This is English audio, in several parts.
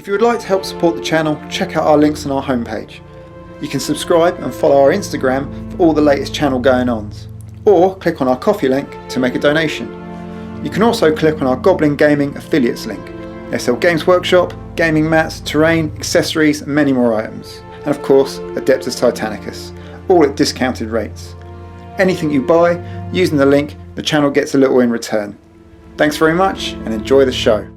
If you would like to help support the channel, check out our links on our homepage. You can subscribe and follow our Instagram for all the latest channel going-ons, or click on our Ko-fi link to make a donation. You can also click on our Goblin Gaming affiliates link. They sell Games Workshop, gaming mats, terrain, accessories and many more items. And of course, Adeptus Titanicus, all at discounted rates. Anything you buy, using the link, the channel gets a little in return. Thanks very much and enjoy the show.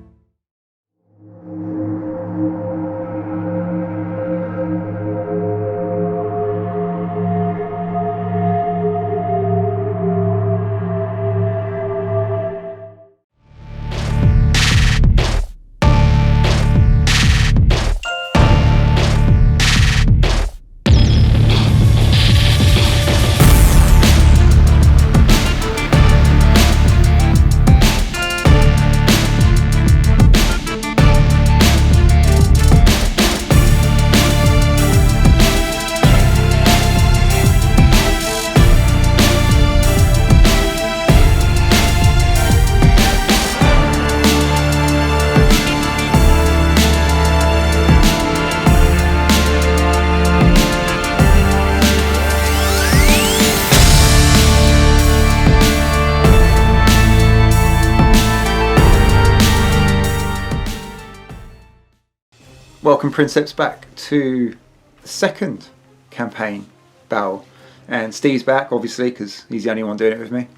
Welcome PRINCEPS back to the second campaign battle, and Steve's back obviously because he's the only one doing it with me.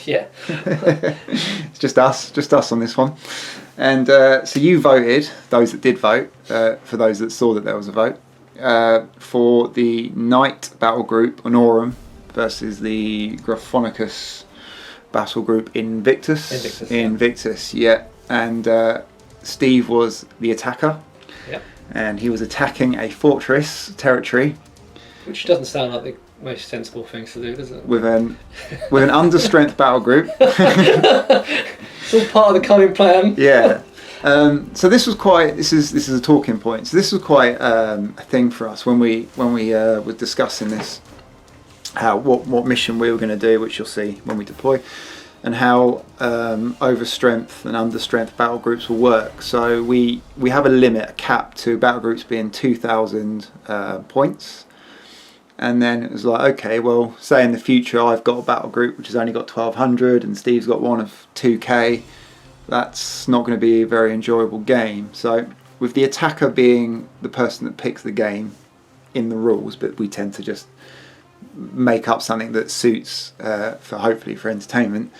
Yeah. It's just us on this one. And so you voted, those that did vote, for those that saw that there was a vote, for the Knight Battlegroup Honorum versus the Gryphonicus Battlegroup Invictus, yeah. And Steve was the attacker. Yep. And he was attacking a fortress territory, which doesn't sound like the most sensible thing to do, does it? With an understrength battle group. It's all part of the cunning plan. Yeah. So this is a talking point. So this was quite a thing for us when we were discussing this, what mission we were going to do, which you'll see when we deploy, and how overstrength and understrength battle groups will work. So we have a limit, a cap to battle groups being 2,000 points. And then it was like, okay, well, say in the future I've got a battle group which has only got 1,200 and Steve's got one of 2k. That's not going to be a very enjoyable game. So with the attacker being the person that picks the game in the rules, but we tend to just make up something that suits hopefully for entertainment.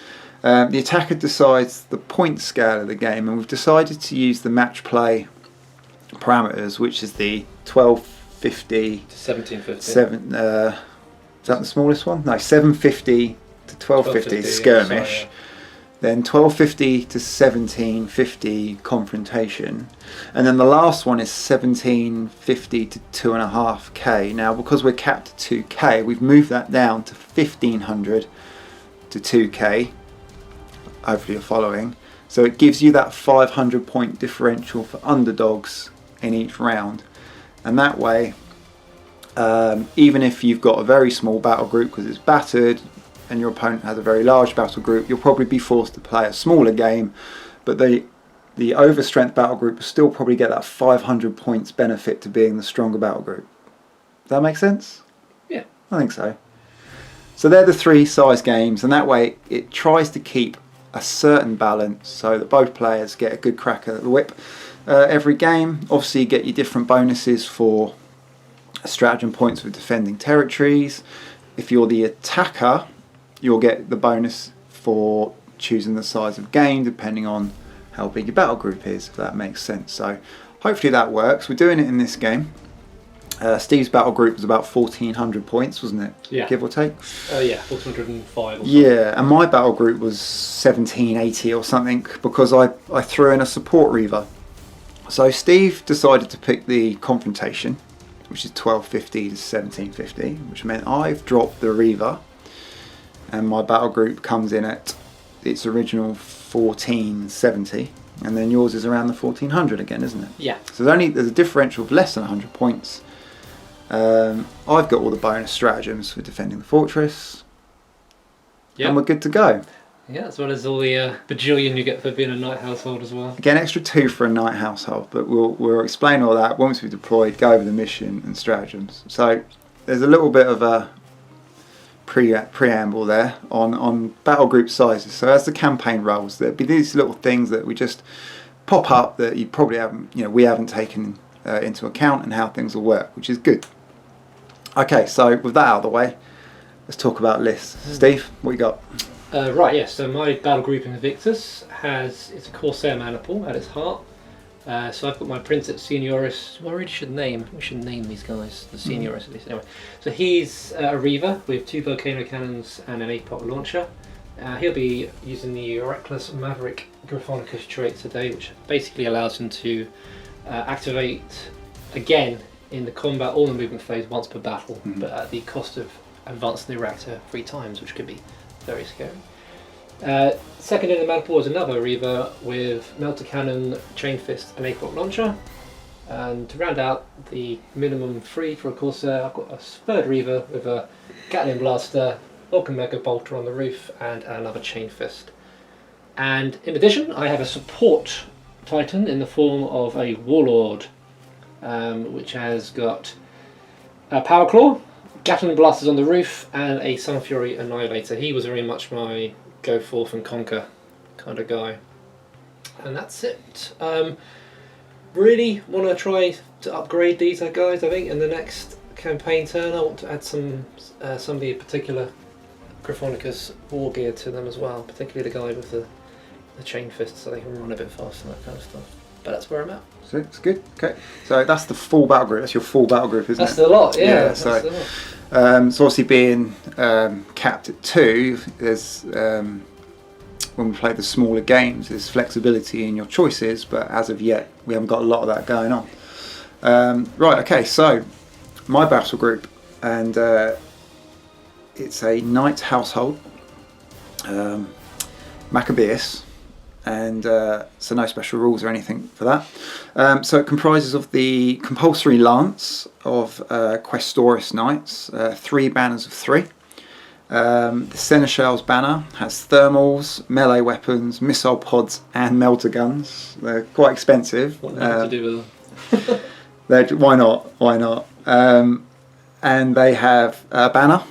The attacker decides the point scale of the game, and we've decided to use the match play parameters, which is the 1250 to 1750. Is that the smallest one? No, 750 to 1250 skirmish. Sorry, yeah. Then 1250 to 1750 confrontation, and then the last one is 1750 to 2.5k. Now, because we're capped at 2k, we've moved that down to 1500 to 2k. Hopefully you're following. So it gives you that 500 point differential for underdogs in each round, and that way, even if you've got a very small battle group because it's battered, and your opponent has a very large battle group, you'll probably be forced to play a smaller game, but the overstrength battle group will still probably get that 500 points benefit to being the stronger battle group. Does that make sense? Yeah. I think so. So they're the three size games, and that way it tries to keep a certain balance so that both players get a good crack at the whip every game. Obviously you get your different bonuses for stratagem points for defending territories. If you're the attacker, you'll get the bonus for choosing the size of game depending on how big your battle group is, if that makes sense. So hopefully that works. We're doing it in this game. Steve's battle group was about 1,400 points, wasn't it? Yeah. Give or take? Yeah, 1,405 or something. Yeah, and my battle group was 1,780 or something because I threw in a support Reaver. So Steve decided to pick the confrontation, which is 1250 to 1750, which meant I've dropped the Reaver, and my battle group comes in at its original 1470, and then yours is around the 1400 again, isn't it? Yeah. So there's a differential of less than 100 points. I've got all the bonus stratagems for defending the fortress, and we're good to go. Yeah, as well as all the bajillion you get for being a knight household as well. Again, extra 2 for a knight household, but we'll explain all that once we've deployed, go over the mission and stratagems. So there's a little bit of a preamble there on battle group sizes. So as the campaign rolls, there'll be these little things that we just pop up that you probably haven't, we haven't taken into account, and how things will work, which is good. Okay, so with that out of the way, let's talk about lists. Steve, what you got? Right, yes, so my Battlegroup Invictus it's a Corsair maniple at its heart. So I've got my PRINCEPS Senioris, well, we should name these guys, the Senioris at least. Anyway, so he's a Reaver with 2 Volcano cannons and an APOC launcher. He'll be using the Reckless Maverick Gryphonicus trait today, which basically allows him to activate again in the combat or the movement phase once per battle, but at the cost of advancing the reactor 3 times, which could be very scary. Second in the maniple is another Reaver with Melta cannon, Chainfist and APOC launcher. And to round out the minimum 3 for a Corsair, I've got a third Reaver with a Gatling blaster, Vulcan Megabolter on the roof and another Chainfist. And in addition, I have a support Titan in the form of a Warlord, which has got a Power Claw, Gatling blasters on the roof and a Sunfury Annihilator. He was very much my go forth and conquer kind of guy. And that's it. Really want to try to upgrade these guys. I think in the next campaign turn I want to add some of the particular Gryphonicus war gear to them as well, particularly the guy with the chain fist, so they can run a bit faster and that kind of stuff. But that's where I'm at. So it's good. Okay, so that's the full battle group. That's your full battle group, isn't it? That's the lot. Yeah. So, that's the lot. So obviously being capped at 2, there's when we play the smaller games, there's flexibility in your choices, but as of yet, we haven't got a lot of that going on. Right. Okay. So my battle group, and it's a knight household, Makabius. And so no special rules or anything for that. So it comprises of the compulsory lance of Questoris knights, 3 banners of 3. The Seneschal's banner has thermals, melee weapons, missile pods and meltaguns. They're quite expensive. What to do with them? Why not? Why not? And they have a banner.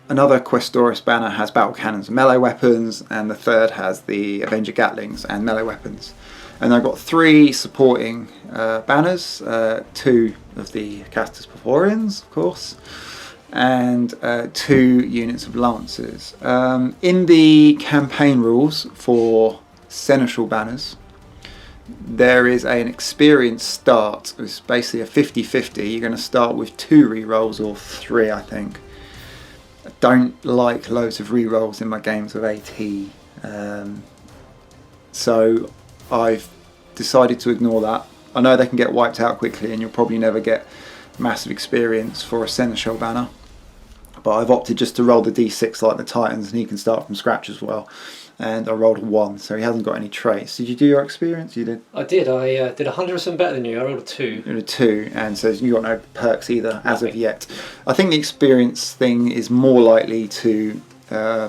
Another Questoris banner has battle cannons and melee weapons, and the third has the Avenger Gatlings and melee weapons. And I've got 3 supporting banners, 2 of the Acastus of course, and 2 units of Lancers. In the campaign rules for Seneschal banners, there is an experience start. It's basically a 50-50. You're going to start with 2 rerolls or 3, I think. I don't like loads of rerolls in my games with AT, so I've decided to ignore that. I know they can get wiped out quickly and you'll probably never get massive experience for a Seneschal banner, but I've opted just to roll the d6 like the Titans, and he can start from scratch as well. And I rolled a 1, so he hasn't got any traits. Did you do your experience? You did? I did. I did 100% better than you. I rolled a 2. You did a 2, and so you got no perks either as of yet. I think the experience thing is more likely to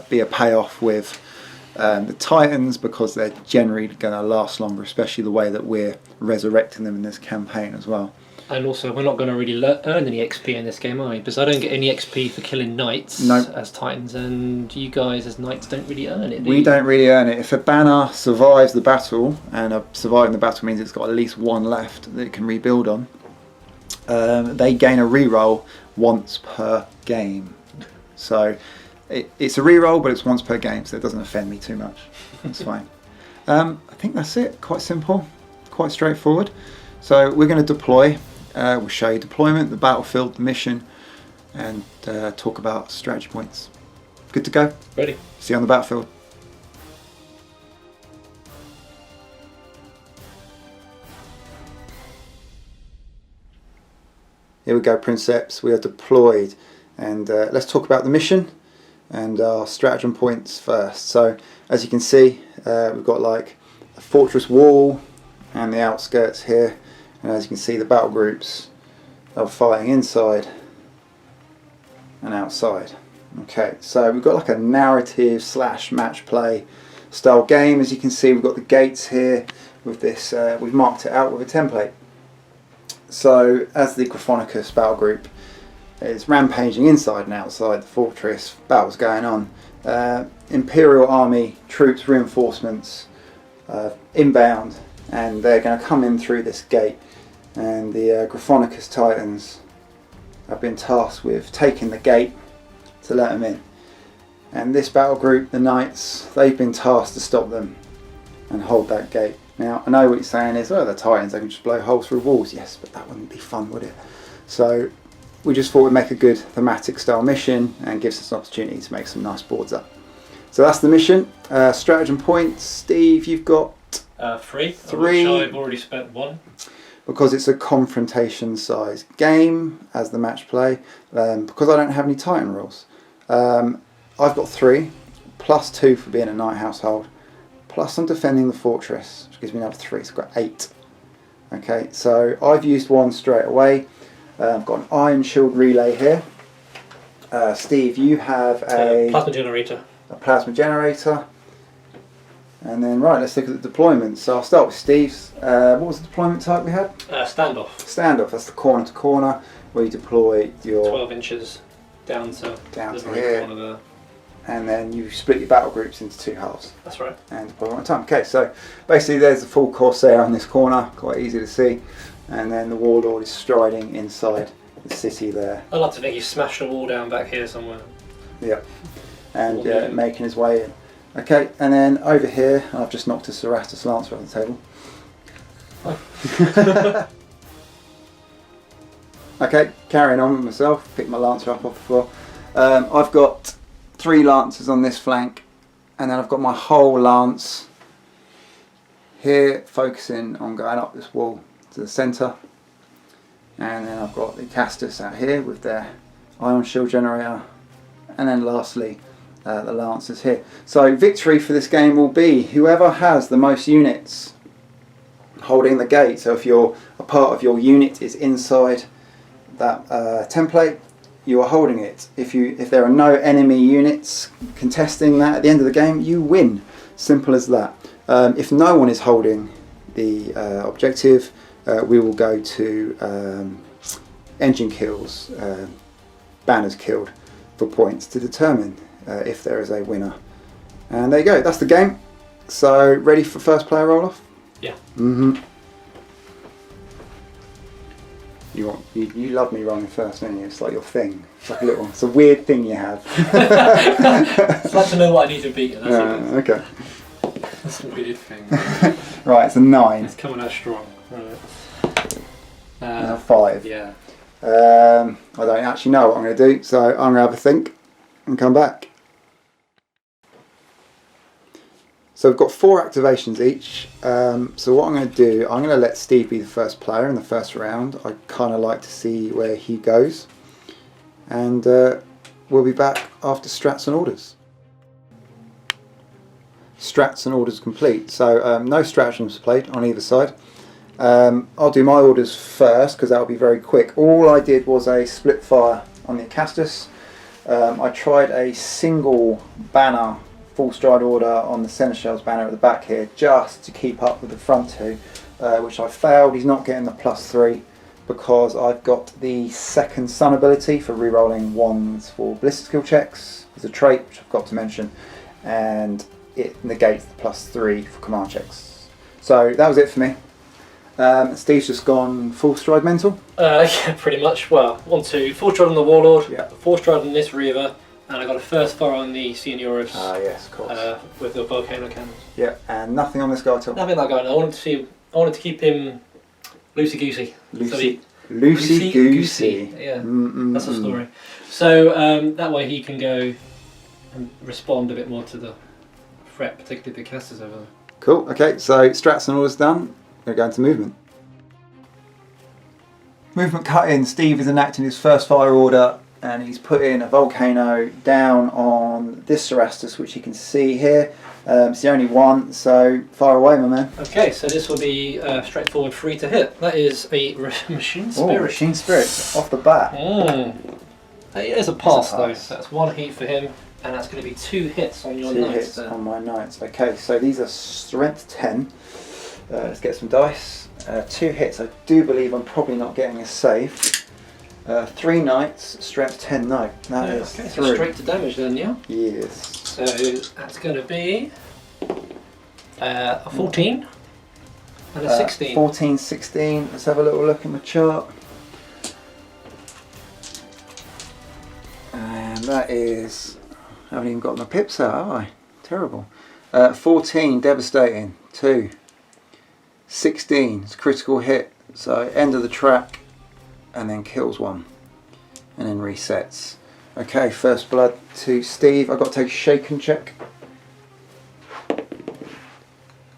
be a payoff with the Titans, because they're generally going to last longer, especially the way that we're resurrecting them in this campaign as well. And also, we're not going to really earn any XP in this game, are we? Because I don't get any XP for killing knights as Titans, and you guys as knights don't really earn it, do you? We don't really earn it. If a banner survives the battle, and surviving the battle means it's got at least 1 left that it can rebuild on, they gain a reroll once per game. So it's a reroll, but it's once per game, so it doesn't offend me too much. That's fine. I think that's it. Quite simple, quite straightforward. So we're going to deploy. We'll show you deployment, the battlefield, the mission, and talk about strategy points. Good to go? Ready. See you on the battlefield. Here we go, Princeps. We are deployed, and let's talk about the mission and our stratagem points first. So as you can see, we've got like a fortress wall and the outskirts here. And as you can see, the battle groups are fighting inside and outside. Okay, so we've got like a narrative / match play style game. As you can see, we've got the gates here with this, we've marked it out with a template. So as the Gryphonicus battle group is rampaging inside and outside the fortress, battles going on, Imperial army, troops, reinforcements, inbound, and they're going to come in through this gate, and the Gryphonicus Titans have been tasked with taking the gate to let them in. And this battle group, the Knights, they've been tasked to stop them and hold that gate. Now, I know what you're saying is, oh, the Titans, they can just blow holes through walls. Yes, but that wouldn't be fun, would it? So we just thought we'd make a good thematic style mission and gives us an opportunity to make some nice boards up. So that's the mission. Stratagem points, Steve, you've got 3. 3. I've already spent 1. Because it's a confrontation size game as the match play, because I don't have any Titan rules. I've got 3, plus 2 for being a Knight household, plus I'm defending the fortress, which gives me another 3, so I've got 8. Okay, so I've used 1 straight away. I've got an iron shield relay here. Steve, you have a plasma generator. A plasma generator. And then, right, let's look at the deployments. So I'll start with Steve's. What was the deployment type we had? Standoff. Standoff, that's the corner to corner, where you deploy your 12 inches down to to here. Corner there. And then you split your battle groups into 2 halves. That's right. And deploy one at a time. Okay, so basically there's the full Corsair on this corner, quite easy to see. And then the Warlord is striding inside the city there. I'd like to think he smashed a wall down back here somewhere. Yep. And making his way in. Okay, and then over here, I've just knocked a Cerastus Lancer off the table. Oh. Okay, carrying on with myself, pick my Lancer up off the floor. I've got 3 Lancers on this flank, and then I've got my whole Lance here, focusing on going up this wall to the centre. And then I've got the Acastus out here with their ion shield generator. And then lastly, the Lancers here. So victory for this game will be whoever has the most units holding the gate. So if a part of your unit is inside that template, you are holding it. If there are no enemy units contesting that at the end of the game, you win. Simple as that. If no one is holding the objective, we will go to engine kills, banners killed for points to determine if there is a winner. And there you go, that's the game. So ready for first player roll off? Yeah. You love me rolling first, don't you? It's like your thing. It's like it's a weird thing you have. I'd like to know what I need to beat. Okay. That's a weird thing. Right, it's a 9. It's coming out strong. Right. 5. Yeah. I don't actually know what I'm going to do, so I'm going to have a think and come back. So we've got 4 activations each. So what I'm going to do, I'm going to let Steve be the first player in the first round. I kind of like to see where he goes. And we'll be back after strats and orders. Strats and orders complete. So no stratagems played on either side. I'll do my orders first because that'll be very quick. All I did was a split fire on the Acastus. I tried a single banner full stride order on the Seneschal's banner at the back here just to keep up with the front 2, which I failed. He's not getting the +3 because I've got the second sun ability for rerolling 1s for ballistic skill checks as a trait, which I've got to mention, and it negates the +3 for command checks. So that was it for me. Steve's just gone full stride mental. Yeah, pretty much. Well, 1, 2, full stride on the Warlord, yeah. 4 stride on this Reaver, and I got a first fire on the Senioris. Ah, yes, of course. With the Volcano cannons. Yeah, and nothing on this guy at all. Nothing like that. I wanted to keep him loosey goosey. Loosey goosey. Yeah, that's the story. So that way he can go and respond a bit more to the threat, particularly the casters over there. Cool. Okay, so strats and orders done. We're going to movement. Movement cut in. Steve is enacting his first fire order, and he's put in a Volcano down on this Cerastus, which you can see here. It's the only one, so fire away, my man. Okay, so this will be straightforward 3 to hit. That is a Machine Spirit. Oh, Machine Spirit off the bat. It is a pass It's a though, pass. so that's 1 heat for him, and that's going to be 2 hits on your 2 knights hits there. on my knights. Okay, so these are strength 10. Let's get some dice. 2 hits. I do believe I'm probably not getting a save. 3 knights, strength 10 knight. That is okay, 3. so straight to damage then, yeah? Yes. So that's going to be a 14 and a 16. 14, 16. Let's have a little look in my chart. And that is... I haven't even got my pips out, have I? Terrible. 14, devastating. 2. 16, it's a critical hit. So end of the track, and then kills 1. And then resets. Okay, first blood to Steve. I've got to take a shaken check.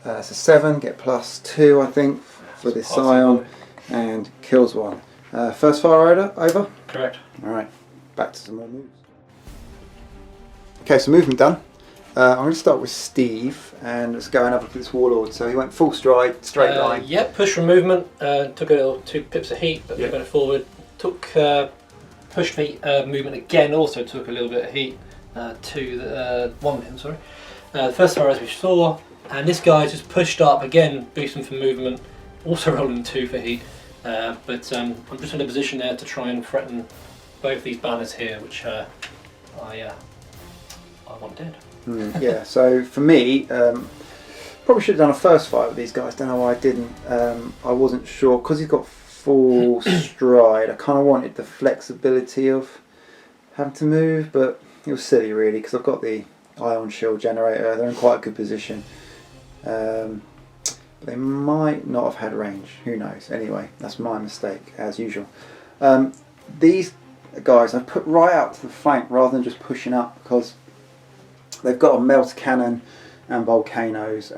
It's a 7, get +2 I think for this Scion, and kills 1. First fire order, over? Correct. Alright, back to some more moves. Okay, so movement done. I'm going to start with Steve, and let's go and have a look at this Warlord. So he went full stride, straight line. Yep, push from movement, took a little 2 pips of heat, but went forward. Took push feet movement again, also took a little bit of heat, 1 pin, sorry. The first fire as we saw, and this guy just pushed up again, boosting for movement, also rolling 2 for heat. But I'm just in a position there to try and threaten both these banners here, which I want dead. Yeah, so for me, probably should have done a first fight with these guys. Don't know why I didn't. I wasn't sure because he's got full stride. I kind of wanted the flexibility of having to move, but it was silly really because I've got the ion shield generator. They're in quite a good position. They might not have had range. Who knows? Anyway, that's my mistake as usual. These guys I've put right out to the flank rather than just pushing up because they've got a Melta cannon and volcanoes.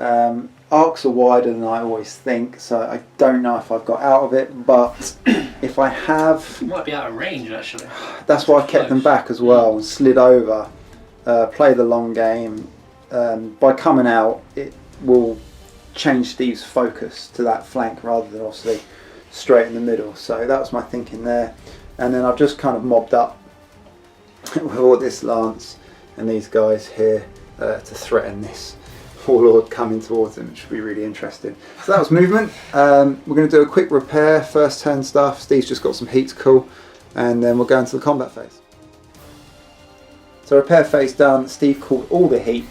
Arcs are wider than I always think, so I don't know if I've got out of it, but if I have... You might be out of range actually. That's why I kept them back as well and slid over, play the long game. By coming out, it will change Steve's focus to that flank rather than obviously straight in the middle. So that was my thinking there. And then I've just kind of mobbed up with all this lance and these guys here to threaten this Warlord coming towards him, which should be really interesting. So that was movement. We're going to do a quick repair, first turn stuff. Steve's just got some heat to cool, and then we'll go into the combat phase. So repair phase done. Steve caught all the heat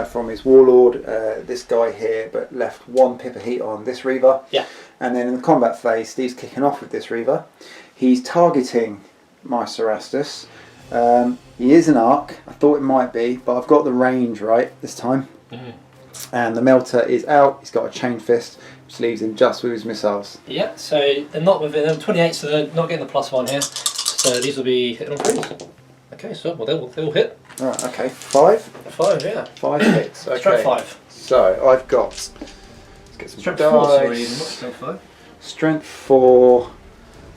from his Warlord, this guy here, but left 1 pip of heat on this Reaver. Yeah. And then in the combat phase, Steve's kicking off with this Reaver. He's targeting my Cerastus. He is an arc. I thought it might be, but I've got the range right this time. And the Melta is out. He's got a Chainfist, which leaves him just with his missiles. Yeah, so they're not within them. 28, so they're not getting the +1 here. So these will be hitting on crits. Okay, so well, they'll hit. Alright, okay. 5? 5, yeah. 5 hits. Okay. Strength 5. So I've got. Let's get some Strength dice. 4, sorry, not strength 5. Strength 4.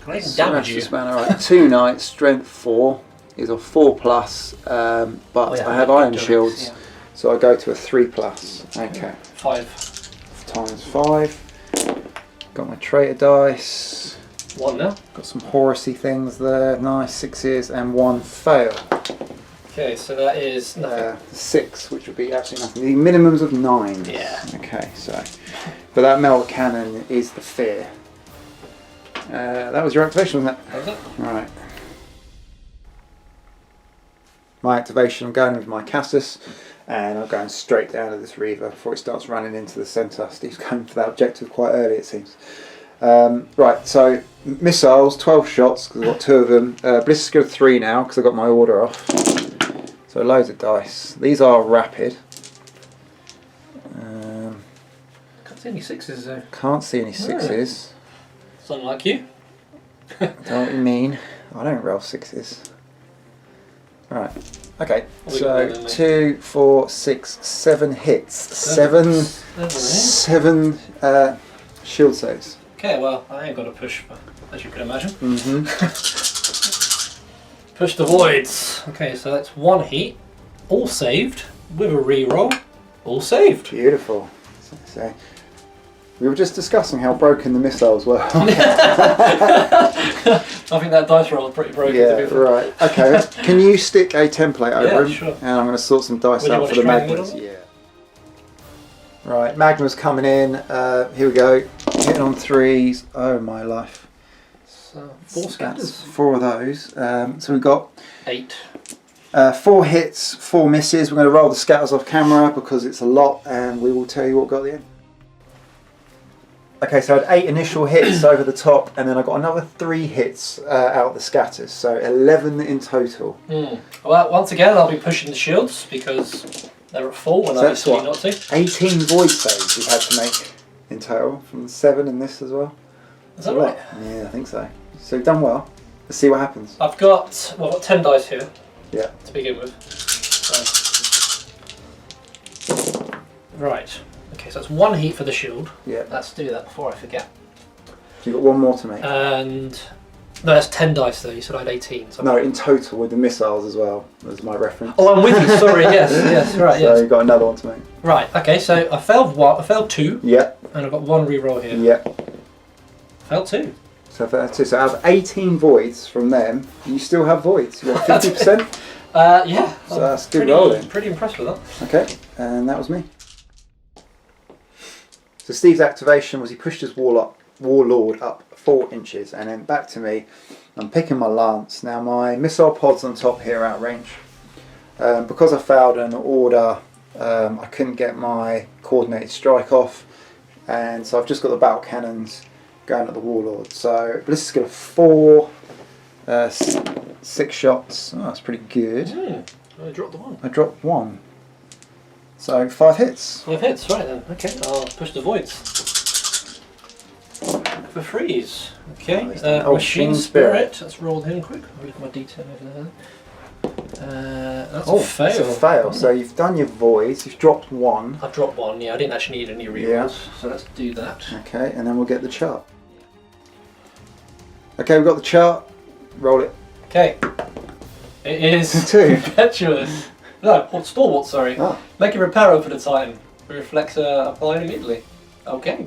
Can I even damage you? Alright, 2 knights. Strength 4 is a 4+, but I have iron shields, so I go to a 3+. Okay. 5 times 5. Got my traitor dice. 1 now. Got some Horusy things there. Nice 6s and 1 fail. Okay, so that is nothing. 6, which would be absolutely nothing. The minimums of 9. Yeah. Okay, so but that Melta cannon is the fear. That was your activation, wasn't it? That was it. Right. My activation, I'm going with my Acastus, and I'm going straight down to this Reaver before it starts running into the centre. Steve's going for that objective quite early, it seems. Right, so missiles, 12 shots, because I've got 2 of them. Blister skill 3 now, because I've got my order off. So loads of dice. These are rapid. Can't see any 6s though. Can't see any 6s. It's unlike you. Don't know what you mean. I don't roll 6s. Right. Okay. So 2, 4, 6, 7 hits. 7 shield saves. Okay, well, I ain't got a push, as you can imagine. Mm-hmm. Push the voids. Okay, so that's 1 heat, all saved with a reroll, all saved. Beautiful. So We were just discussing how broken the missiles were. I think that dice roll is pretty broken. Yeah, right. Okay. Can you stick a template over him? Sure. And I'm going to sort some dice out for the Magmas. Yeah. Right, Magma's coming in. Here we go. Hitting on 3s. Oh my life. So 4 scatters. 4 of those. So we've got 8. 4 hits, 4 misses. We're going to roll the scatters off camera because it's a lot, and we will tell you what got at the end. Okay, so I had 8 initial hits over the top, and then I got another 3 hits out of the scatters, so 11 in total. Well, once again, I'll be pushing the shields because they're at full when I was told not to. 18 void saves we've had to make in total, from 7 in this as well. Is that right? Yeah, I think so. So you've done well. Let's see what happens. I've got 10 dice here. Yeah. To begin with. Right. Okay, so that's 1 heat for the shield. Yeah. Let's do that before I forget. So you've got 1 more to make. And no, that's 10 dice though. You said I had 18. So no, in total with the missiles as well. That's my reference. Oh, I'm with you. Sorry. Yes. Right. So you've got another one to make. Right. Okay. So I failed 1. I failed 2. Yeah. And I've got 1 reroll here. Yeah. Failed 2. So that's 2. So out of 18 voids from them, you still have voids. You got 50%. Yeah. So that's good rolling. Pretty impressed with that. Okay, and that was me. So Steve's activation was he pushed his Warlord up 4 inches, and then back to me. I'm picking my lance. Now my missile pods on top here are out of range. Because I failed an order, I couldn't get my coordinated strike off, and so I've just got the battle cannons going at the Warlord. So let's get a 4, 6 shots. Oh, that's pretty good. I dropped the 1. I dropped 1. So 5 hits. 5 hits, right then. Okay, I'll push the voids. For freeze. Okay, Machine Spirit. Let's roll him quick. I'll look at my detail over there. That's a fail. It's a fail. So you've done your voids, you've dropped 1. I've dropped 1, yeah. I didn't actually need any rerolls. So let's do that. Okay, and then we'll get the chart. Okay, we've got the chart. Roll it. Okay. It is 2. Impetuous. No, Stalwart, sorry. Ah. Make a repair over the Titan. Reflector applied immediately. Okay.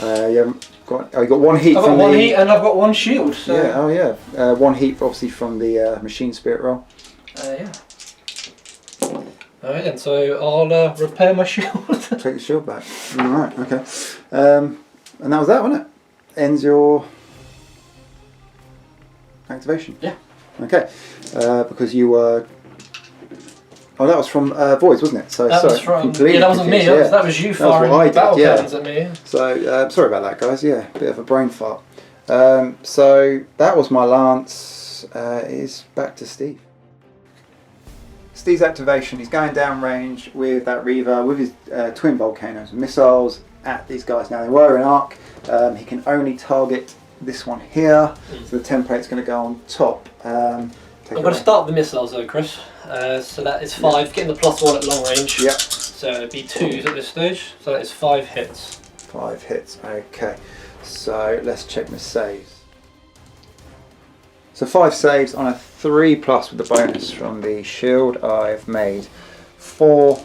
You haven't got. Oh, you got 1 heat. I've got 1 heat and I've got 1 shield. So. Yeah. Oh yeah. 1 heat obviously from the Machine Spirit roll. Yeah. Alright then, so I'll repair my shield. Take the shield back. Alright, okay. And that was that, wasn't it? Ends your activation. Yeah. Okay. Because you were. Oh, that was from Voids, wasn't it? So that was from. Yeah, that wasn't me. That was you firing battle cannons at me. So sorry about that, guys. Yeah, bit of a brain fart. So that was my lance. Is back to Steve. Steve's activation. He's going down range with that Reaver with his twin volcanoes and missiles at these guys. Now they were in arc. He can only target this one here. So the template's going to go on top. I'm going to start with the missiles though, Chris. So that is 5, getting the +1 at long range. Yep. So it'd be 2s at this stage. So that is 5 hits. 5 hits, okay. So let's check my saves. So 5 saves on a 3+ with the bonus from the shield. I've made 4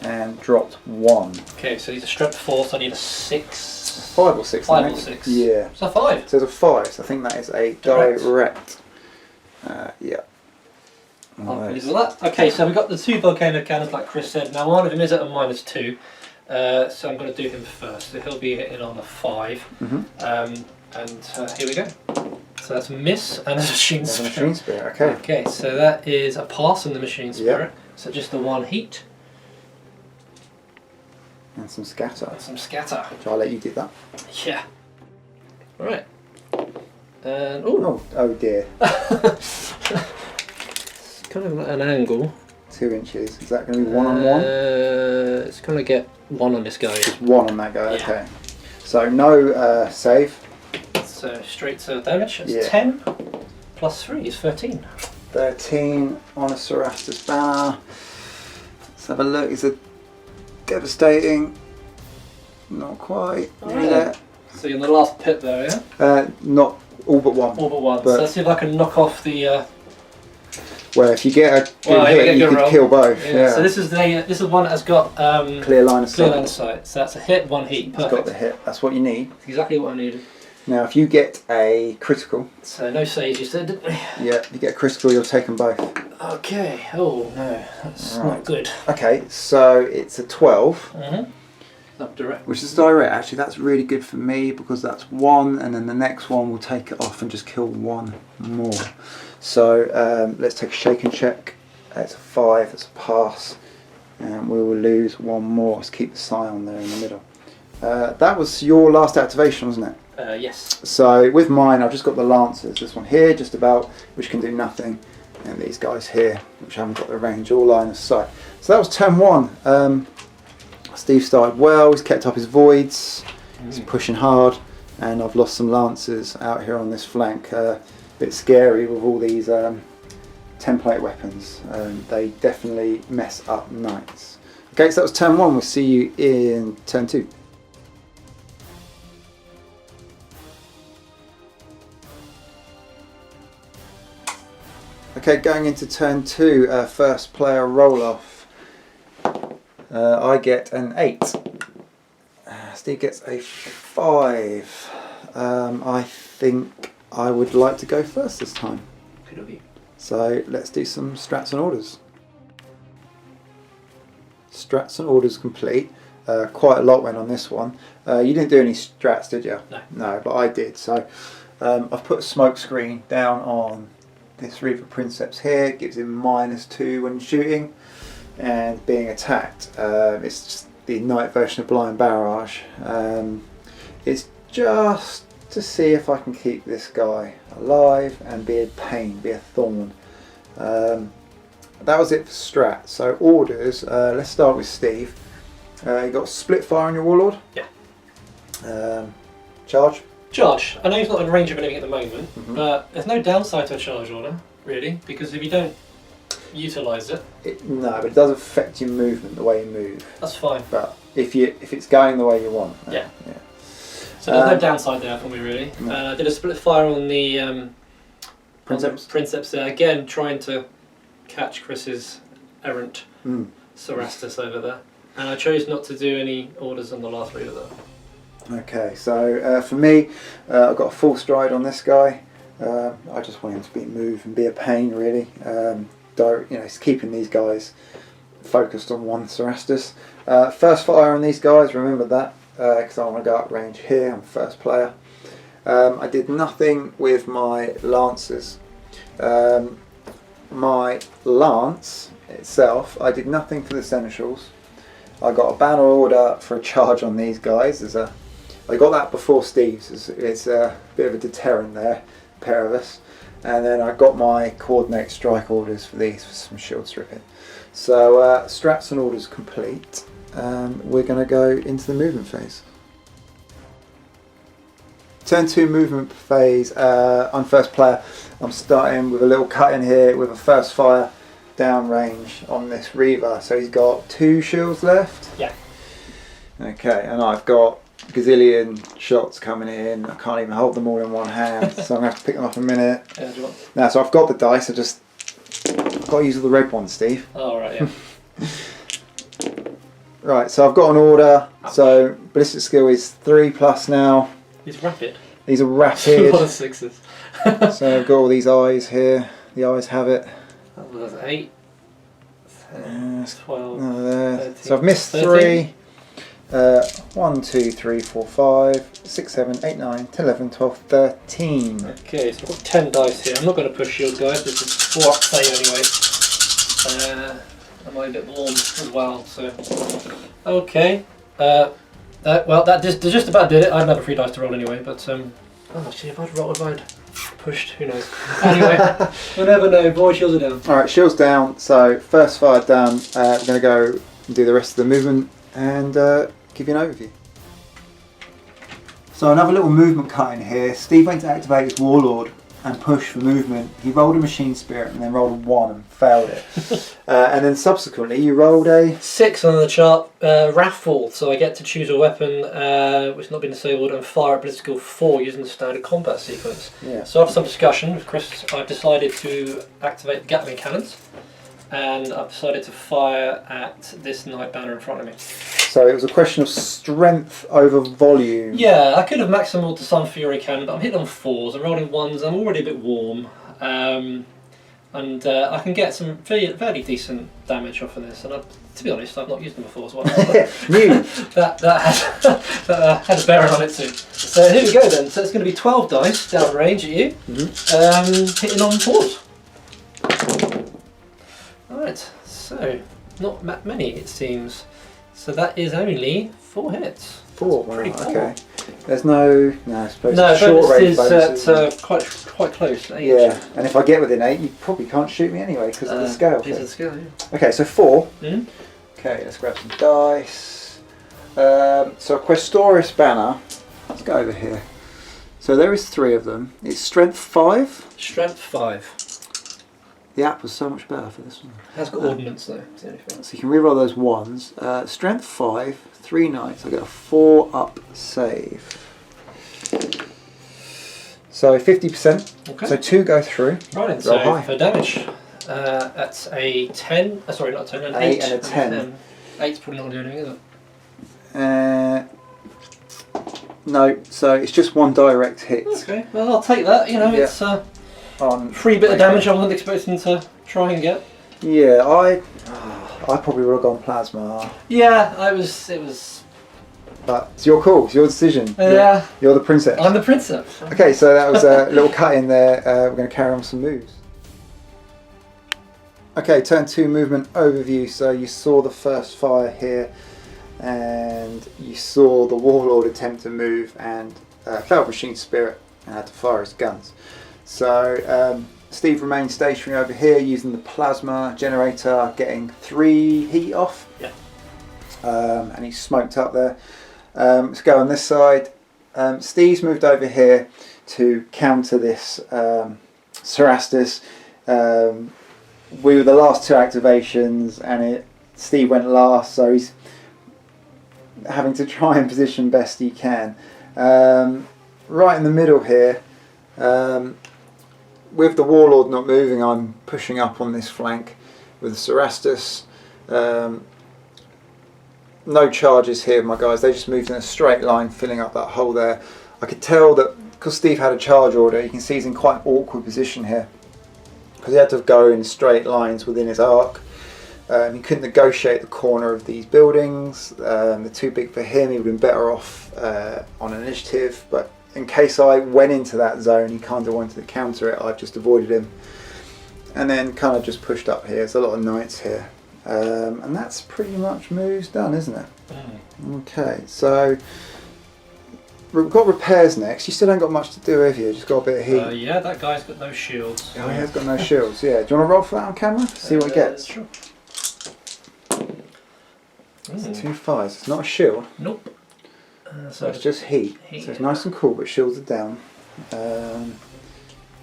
and dropped 1. Okay, so these are strength 4, so I need a 6. 5 or 6? 5 or 6. Yeah. So 5. So there's a 5, so I think that is a direct. Yeah. I'll leave with that. Okay, so we've got the 2 volcano cannons, like Chris said. Now one of them is at a -2, so I'm going to do him first. So he'll be hitting on a 5. And here we go. So that's a miss and a Machine Spirit. Machine Spirit, okay. Okay, so that is a pass on the Machine Spirit. Yep. So just the 1 heat. And some scatter. Scatter. So I'll let you do that. Yeah. Alright. And oh dear. Kind of an angle. 2 inches. Is that going to be 1 on 1? It's going to get 1 on this guy. Just 1 on that guy. Yeah. Okay. So no save. So straight to damage. It's 10 plus 3 is 13. 13 on a Cerastus banner. Let's have a look. Is it devastating? Not quite. Right. So you're in the last pit there, yeah? Not all but 1. All but 1. But so let's see if I can knock off the Well, if you get a good Well, hit, you could kill both. Yeah. So this is one that has got clear line of sight. clear line of sight. So that's a hit, one heat. Perfect. It's got the hit. That's what you need. That's exactly what I needed. Now, if you get a critical, So no saves, you said, didn't we? yeah, if you get a critical, you'll take them both. Okay. Oh no, that's not good. Okay, so it's a 12. Not direct. Which is direct. Actually, that's really good for me because that's 1, and then the next one will take it off and just kill 1 more. So let's take a shake and check. It's a 5. That's a pass, and we will lose 1 more. Let's keep the scion there in the middle. That was your last activation, wasn't it? Yes. So with mine, I've just got the Lancers. This one here, just about, which can do nothing, and these guys here, which haven't got the range, all line of sight. So that was turn 1. Steve started well. He's kept up his voids. He's pushing hard, and I've lost some Lancers out here on this flank. Bit scary with all these template weapons. They definitely mess up knights. Okay, so that was turn 1. We'll see you in turn 2. Okay, going into turn 2, first player roll off. I get an 8. Steve gets a 5. I think I would like to go first this time. Good of you. So let's do some strats and orders. Strats and orders complete. Quite a lot went on this one. You didn't do any strats, did you? No. No, but I did. So I've put a smoke screen down on this Reaver Princeps here. It gives him -2 when shooting and being attacked. It's just the knight version of Blind Barrage. It's just to see if I can keep this guy alive and be a pain, be a thorn. That was it for strat. So orders, let's start with Steve. You got split fire on your Warlord? Yeah. Charge? Charge. I know he's not in range of anything at the moment, but there's no downside to a charge order, really, because if you don't utilise it, no, but it does affect your movement, the way you move. that's fine. But if it's going the way you want. Yeah. So there's no downside there for me, really. No. I did a split fire on the Princeps? Princeps there, again trying to catch Chris's errant Cerastus over there. And I chose not to do any orders on the last Reaver though. Okay, so for me, I've got a full stride on this guy. I just want him to move and be a pain, really. It's keeping these guys focused on one Cerastus. First fire on these guys, remember that, because I want to go up range here. I'm first player. I did nothing with my Lancers. My Lance itself, I did nothing for the Seneschals. I got a banner order for a charge on these guys. I got that before Steve's. It's a bit of a deterrent there, a pair of us. And then I got my coordinate strike orders for these for some shield stripping. So strats and orders complete. We're going to go into the movement phase. Turn 2 movement phase. I'm first player. I'm starting with a little cut in here with a first fire down range on this Reaver. So he's got 2 shields left. Yeah. Okay, and I've got a gazillion shots coming in. I can't even hold them all in one hand, so I'm going to have to pick them up in a minute. Yeah, do you want? Now, so I've got the dice. I've got to use all the red ones, Steve. Oh, right, yeah. Right, so I've got an order. So ballistic skill is 3+ now. He's rapid. These are rapid. A lot of 6s. So I've got all these eyes here. The eyes have it. That was 8, 10, 12, No, there. 13. So I've missed 3. 1, 2, 3, 4, 5, 6, 7, 8, 9, 10, 11, 12, 13. Okay, so I've got 10 dice here. I'm not going to push shield, guys. This is 4 up save anyway. I'm a bit warm as well, so. Okay. Well, that just about did it. I had another 3 dice to roll anyway, but oh, shit, if I'd pushed, who knows. Anyway, we'll never know. Boy, shields are down. Alright, shields down. So first fire done. We're going to go and do the rest of the movement and give you an overview. So another little movement cut in here. Steve went to activate his Warlord and push for movement. He rolled a machine spirit and then rolled a 1 and failed it. And then subsequently you rolled a 6 on the chart, raffle, so I get to choose a weapon which has not been disabled and fire at political 4 using the standard combat sequence. Yeah. So after some discussion with Chris, I've decided to activate the Gatling cannons, and I've decided to fire at this Knight Banner in front of me. So it was a question of strength over volume. Yeah, I could have maximal the Sunfury cannon, but I'm hitting on 4s, I'm rolling 1s, I'm already a bit warm. And I can get some fairly decent damage off of this, and to be honest, I've not used them before as well. New. that had a bearing on it too. So here we go then. So it's going to be 12 dice down range at you, hitting on 4s. Alright, so not many it seems. So that is only 4 hits. 4, Pretty cool. okay. There's no, I suppose No, short range bonus bonuses. is quite close. 8. Yeah, and if I get within 8, you probably can't shoot me anyway because of the scale. Because of the scale, yeah. Okay, so 4. Mm-hmm. Okay, let's grab some dice. So a Questoris banner. Let's go over here. So there is 3 of them. It's strength 5. Strength 5. The app was so much better for this one. Has got ordnance though. It's the only thing. So you can reroll those 1s. Strength 5, 3 knights. I get a 4 up save. So 50%. Okay. So 2 go through. Right, Roll so high. for damage, that's a 10. Sorry, not a 10, an 8 8 and a 10. 8's probably not going to do anything, is it? No, so it's just 1 direct hit. Okay, well I'll take that. You know, Yeah. it's On free bit of damage I wasn't expecting to try and get. Yeah, I probably would have gone plasma. Yeah, it was. But it's your call, it's your decision. Yeah. You're the princess. I'm the princess. Okay, so that was a little cut in there. We're going to carry on with some moves. Okay, turn 2 movement overview. So you saw the first fire here, and you saw the Warlord attempt to move and failed machine spirit and had to fire his guns. So Steve remained stationary over here using the plasma generator, getting 3 heat off. Yeah. And he's smoked up there. Let's go on this side. Steve's moved over here to counter this Cerastus. We were the last 2 activations, and Steve went last, so he's having to try and position best he can. Right in the middle here, with the Warlord not moving, I'm pushing up on this flank with Cerastus. No charges here, my guys. They just moved in a straight line, filling up that hole there. I could tell that because Steve had a charge order, you can see he's in quite an awkward position here because he had to go in straight lines within his arc. He couldn't negotiate the corner of these buildings. They're too big for him. He would have been better off on initiative, but in case I went into that zone, he kind of wanted to counter it. I just avoided him and then kind of just pushed up here. There's a lot of knights here. And that's pretty much moves done, isn't it? Okay, so we've got repairs next. You still ain't got much to do, have you? Just got a bit of heat. Yeah, that guy's got no shields. Oh, he has got no shields. Yeah. Do you want to roll for that on camera? See what he gets. Sure. It's 2 5s. It's not a shield. Nope. So it's just heat. So it's nice and cool, but shields are down. And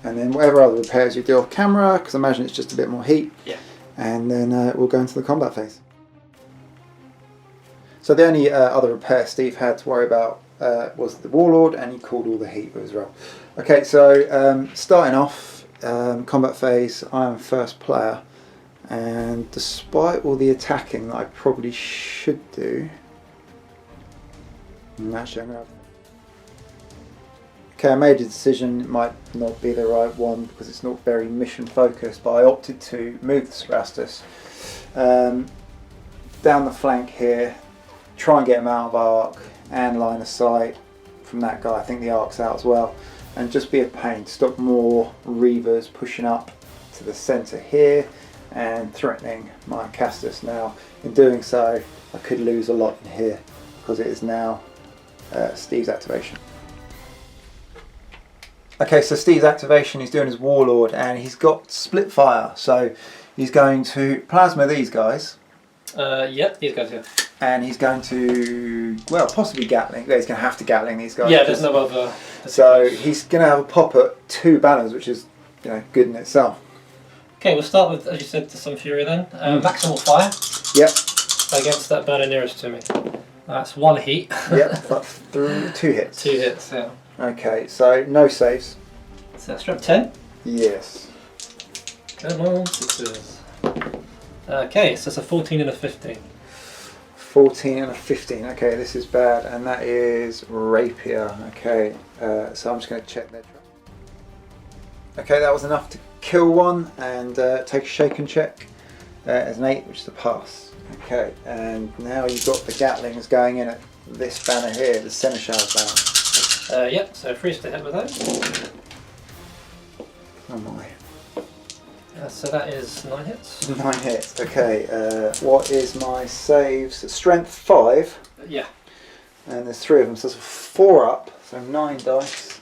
then whatever other repairs you do off camera, because I imagine it's just a bit more heat. Yeah. And then we'll go into the combat phase. So the only other repair Steve had to worry about was the Warlord, and he called all the heat with his roll. Okay, so starting off, combat phase, I am first player, and despite all the attacking that I probably should do, actually I'm going to Okay, I made a decision. It might not be the right one because it's not very mission focused, but I opted to move the Cerastus down the flank here, try and get him out of arc and line of sight from that guy. I think the arc's out as well, and just be a pain to stop more Reavers pushing up to the centre here and threatening my Acastus. Now, in doing so, I could lose a lot in here because it is now Steve's activation. Okay, so Steve's activation, he's doing his Warlord and he's got split fire, so he's going to plasma these guys. Yep, these guys here. and he's going to, well, possibly Gatling. He's going to have to Gatling these guys. Yeah, there's no other. So he's going to have a pop at 2 banners, which is, you know, good in itself. Okay, we'll start with, as you said, the Sunfury then. Maximal fire. Yep. Against that banner nearest to me. That's 1 heat. Yep, that's 2 hits. 2 hits, yeah. Okay, so no saves. So that's strength 10. Yes. Come on, 6s. Okay, so it's a 14 and a 15. 14 and a 15. Okay, this is bad, and that is Rapier. Okay, so I'm just going to check that. Okay, that was enough to kill one and take a shake and check as an 8, which is a pass. Okay, and now you've got the Gatlings going in at this banner here, the Seneschal's banner. Yep, so freeze to hit with that. Oh my. So that is 9 hits. 9 hits. Okay, what is my saves? Strength 5. Yeah. And there's 3 of them, so it's 4 up, so 9 dice.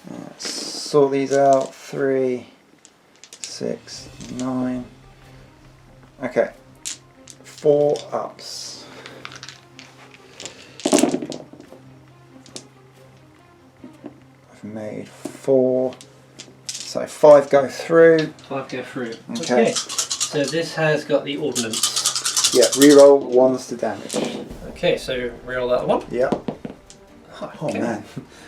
Let's sort these out. 3, 6, 9. Okay, 4 ups. I've made 4. So 5 go through. 5 go through. Okay. So this has got the ordnance. Yeah, reroll 1s to damage. Okay, so reroll that one. Yeah. Okay. Oh man.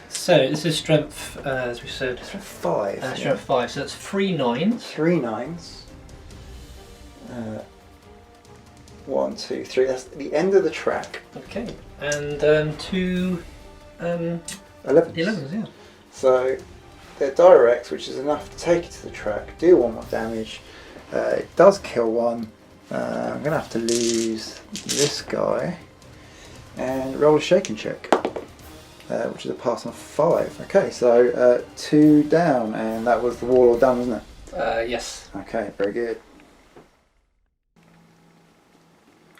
So this is strength, as we said. Strength 5. Strength Yeah. 5, so that's 3 9s. 3 9s. 1, 2, 3. That's the end of the track. Okay, and 2 11s. 11s, yeah. So they're directs, which is enough to take it to the track, do 1 more damage. It does kill one. I'm going to have to lose this guy and roll a shake and check, which is a pass on 5. Okay, so 2 down, and that was the Warlord done, wasn't it? Yes. Okay, very good.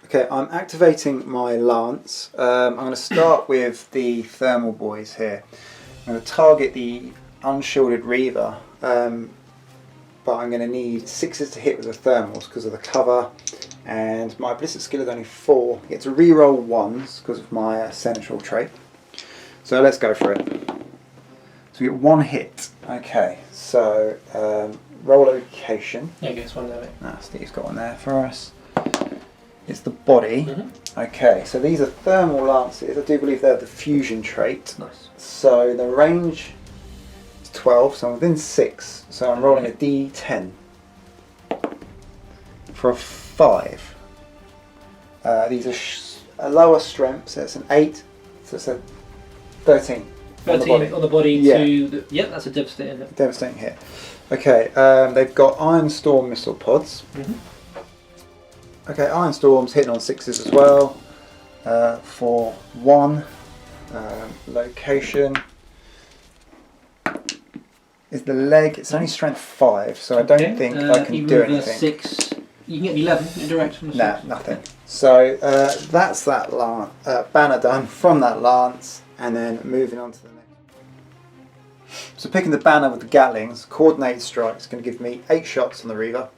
Okay, I'm activating my lance. I'm going to start with the thermal boys here. I'm going to target the unshielded Reaver, but I'm going to need 6s to hit with the thermals because of the cover, and my ballistic skill is only 4. I get to reroll 1s because of my Seneschal trait. So let's go for it. So we get 1 hit. Okay, so roll location. Yeah, gets 1 damage. Steve's got one there for us. It's the body. Okay, so these are thermal lances. I do believe they're the fusion trait. Nice. So the range is 12, so I'm within 6. So I'm rolling a d10 for a 5. These are a lower strength, so it's an 8. So it's a 13. 13 on the body Yeah. to the, yeah, that's a devastating hit. Devastating hit. Okay, they've got Iron Storm missile pods. Okay, Iron Storm's hitting on 6s as well for 1. Location is the leg. It's only strength 5, so I don't think I can do anything. 6, you can get 11 indirect from the 6. Nah, nothing. So that's that banner done from that lance, and then moving on to the next. So picking the banner with the Gatlings, coordinated strike is going to give me 8 shots on the Reaver.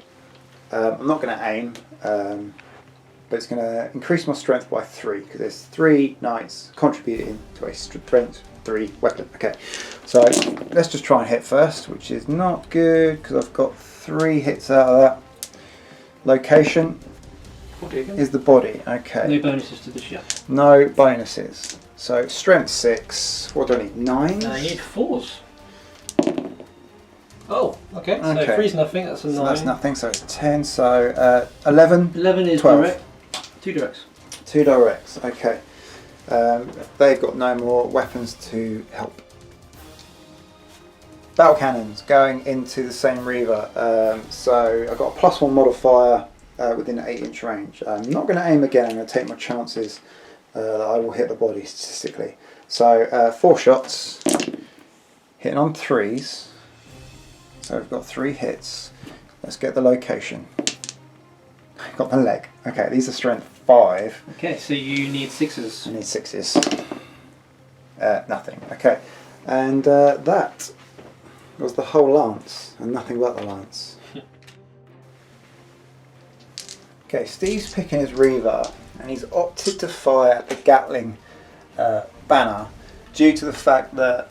I'm not going to aim, but it's going to increase my strength by 3 because there's 3 knights contributing to a strength 3 weapon. Okay, so let's just try and hit first, which is not good because I've got 3 hits out of that. Location is the body. Okay. No bonuses to the ship. No bonuses. So strength 6. What do I need? 9? You need 4s. Oh, okay. So Okay. 3's nothing. That's a 9. So that's nothing. So it's 10. So 11. 11 is 12. direct. 2 directs. 2 directs. Okay. They've got no more weapons to help. Battle cannons going into the same Reaver. So I've got a +1 modifier within an 8-inch range. I'm not going to aim again. I'm going to take my chances that I will hit the body statistically. So 4 shots, hitting on 3s. So we've got 3 hits. Let's get the location. Got the leg. Okay, these are strength 5. Okay, so you need 6s. I need 6s. Nothing. Okay, and that was the whole lance, and nothing but the lance. Okay, Steve's picking his Reaver, and he's opted to fire the Gatling banner due to the fact that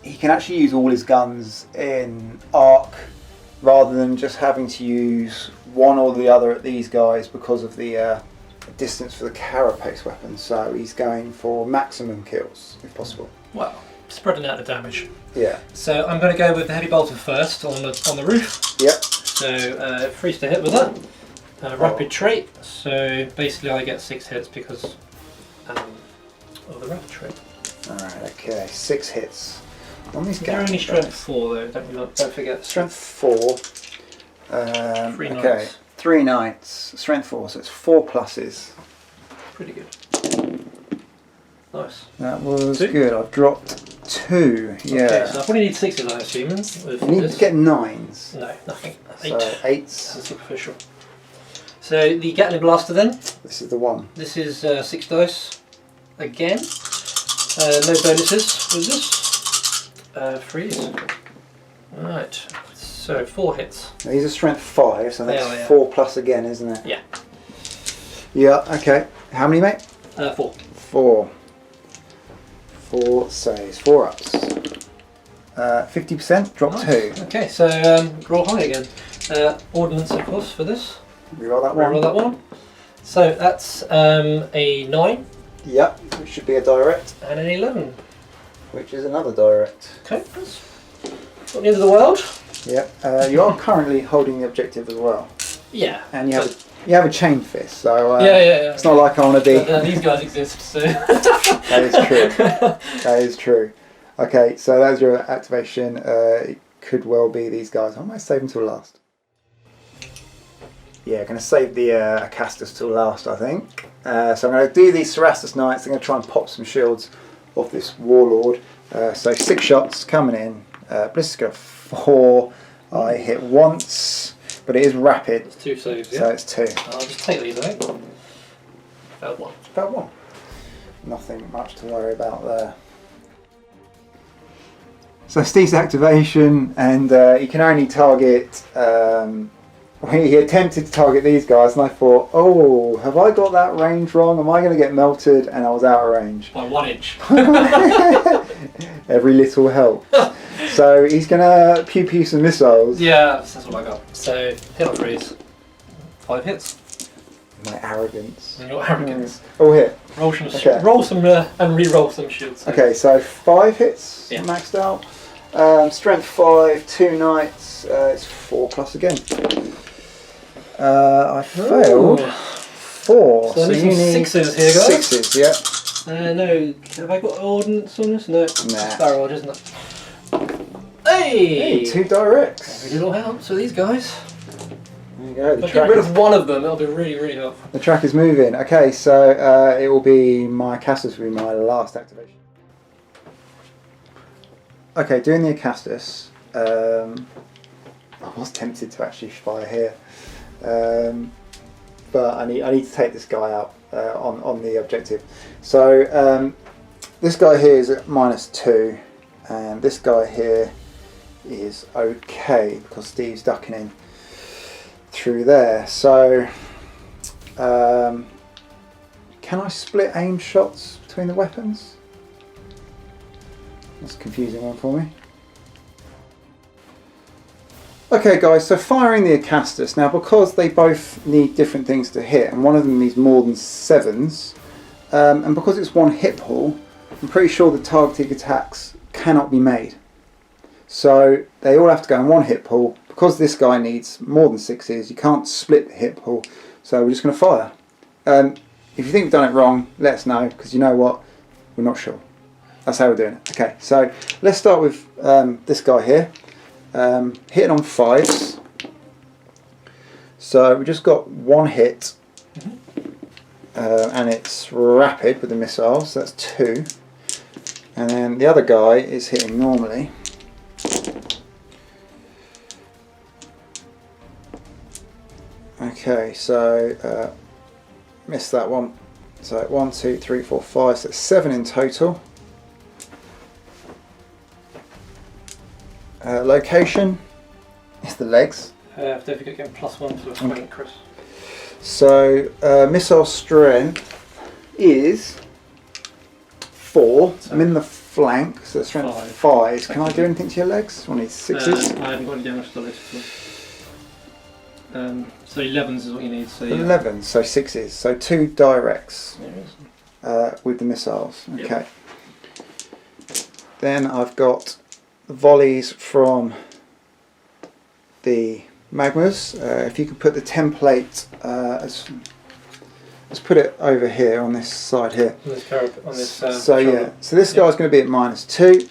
he can actually use all his guns in arc rather than just having to use one or the other at these guys because of the distance for the carapace weapon. So he's going for maximum kills if possible. Well, spreading out the damage. Yeah. So I'm going to go with the heavy bolter first on the roof. Yep. So freeze to hit with that. Rapid trait. So basically I get 6 hits because of the rapid trait. Alright, okay, 6 hits. On these They're only strength 4 though, don't forget. Strength 4. 3 okay, knights. 3 knights. Strength 4, so it's 4 pluses. Pretty good. Nice. That was 2? good. I've dropped 2. Yeah. Okay, so I probably need 6s, I assume. With You need this. to get 9s. No, nothing. 8. So 8s. That's superficial. So the Gatling blaster then. This is the one. This is 6 dice. Again. No bonuses with this. Freeze. Right. So 4 hits. Now, these are strength 5, so that's Yeah. 4 plus again, isn't it? Yeah. Yeah, okay. How many, mate? 4. 4. 4 saves. 4 ups. 50%, drop Nice. 2. Okay, so roll high again. Ordnance, of course, for this. Reroll that one. Roll that one. So that's a 9 Yep, which should be a direct, and an 11. which is another direct. Okay, that's not the end of the world. Yep, you are currently holding the objective as well. Yeah. And you have a chain fist, so Yeah. it's not like I want to be... But, these guys exist, so... That is true. That is true. Okay, so that's your activation. It could well be these guys. I might save them till last. Yeah, going to save the Acastus till last, I think. So I'm going to do these Cerastus Knights. I'm going to try and pop some shields off this Warlord. So 6 shots coming in. Blister's got 4. I hit once, but it is rapid. It's 2 saves, yeah? So it's 2. I'll just take these out. About 1. About 1. Nothing much to worry about there. So Steve's activation, and he can only target... he attempted to target these guys, and I thought, oh, have I got that range wrong? Am I going to get melted? And I was out of range. By 1 inch. Every little helps. So he's going to pew some missiles. Yeah, that's what I got. So, hit on freeze. 5 hits. My arrogance. And your arrogance. Oh, hit. Roll some, Okay. roll some and re-roll some shields. Okay, so 5 hits, Yeah. maxed out. Strength 5, 2 knights, it's 4 plus again. I failed. 4. So, So you need 6s here, guys. 6s, yeah. No, have I got ordnance on this? No, Nah. it's barrel, isn't it? Hey! Hey, 2 directs. Every little helps with these guys. There you go. If I get rid of one of them, it'll be really, really helpful. The track is moving. Okay, so it will be my Acastus will be my last activation. Okay, doing the Acastus. I was tempted to actually fire here, but I need to take this guy out on the objective. So this guy here is at -2, and this guy here is okay because Steve's ducking in through there. So can I split aim shots between the weapons? That's a confusing one for me. Okay guys, so firing the Acastus. Now because they both need different things to hit, and one of them needs more than 7s, and because it's 1 hit pool, I'm pretty sure the targeted attacks cannot be made. So they all have to go in 1 hit pool. Because this guy needs more than 6s, you can't split the hit pool. So we're just going to fire. If you think we've done it wrong, let us know, because you know what? We're not sure. That's how we're doing it. Okay, so let's start with this guy here. Hitting on 5s. So we just got 1 hit. And it's rapid with the missiles, so that's 2. And then the other guy is hitting normally. Okay, so missed that one. So 1, 2, 3, 4, 5, so it's 7 in total. Location is the legs. Don't forget getting +1 for the flank, Chris. So missile strength is 4. I'm in the flank, so strength 5. Can I do anything to your legs? One of these 6s? I haven't got any damage to the list. So 11s is what you need. So 11, so 6s. So 2 directs there it is. with the missiles. Yep. Okay. Then I've got the volleys from the magmas. If you could put the template, let's put it over here on this side here. On this parapet, on this. So yeah, so this guy's going to be at -2.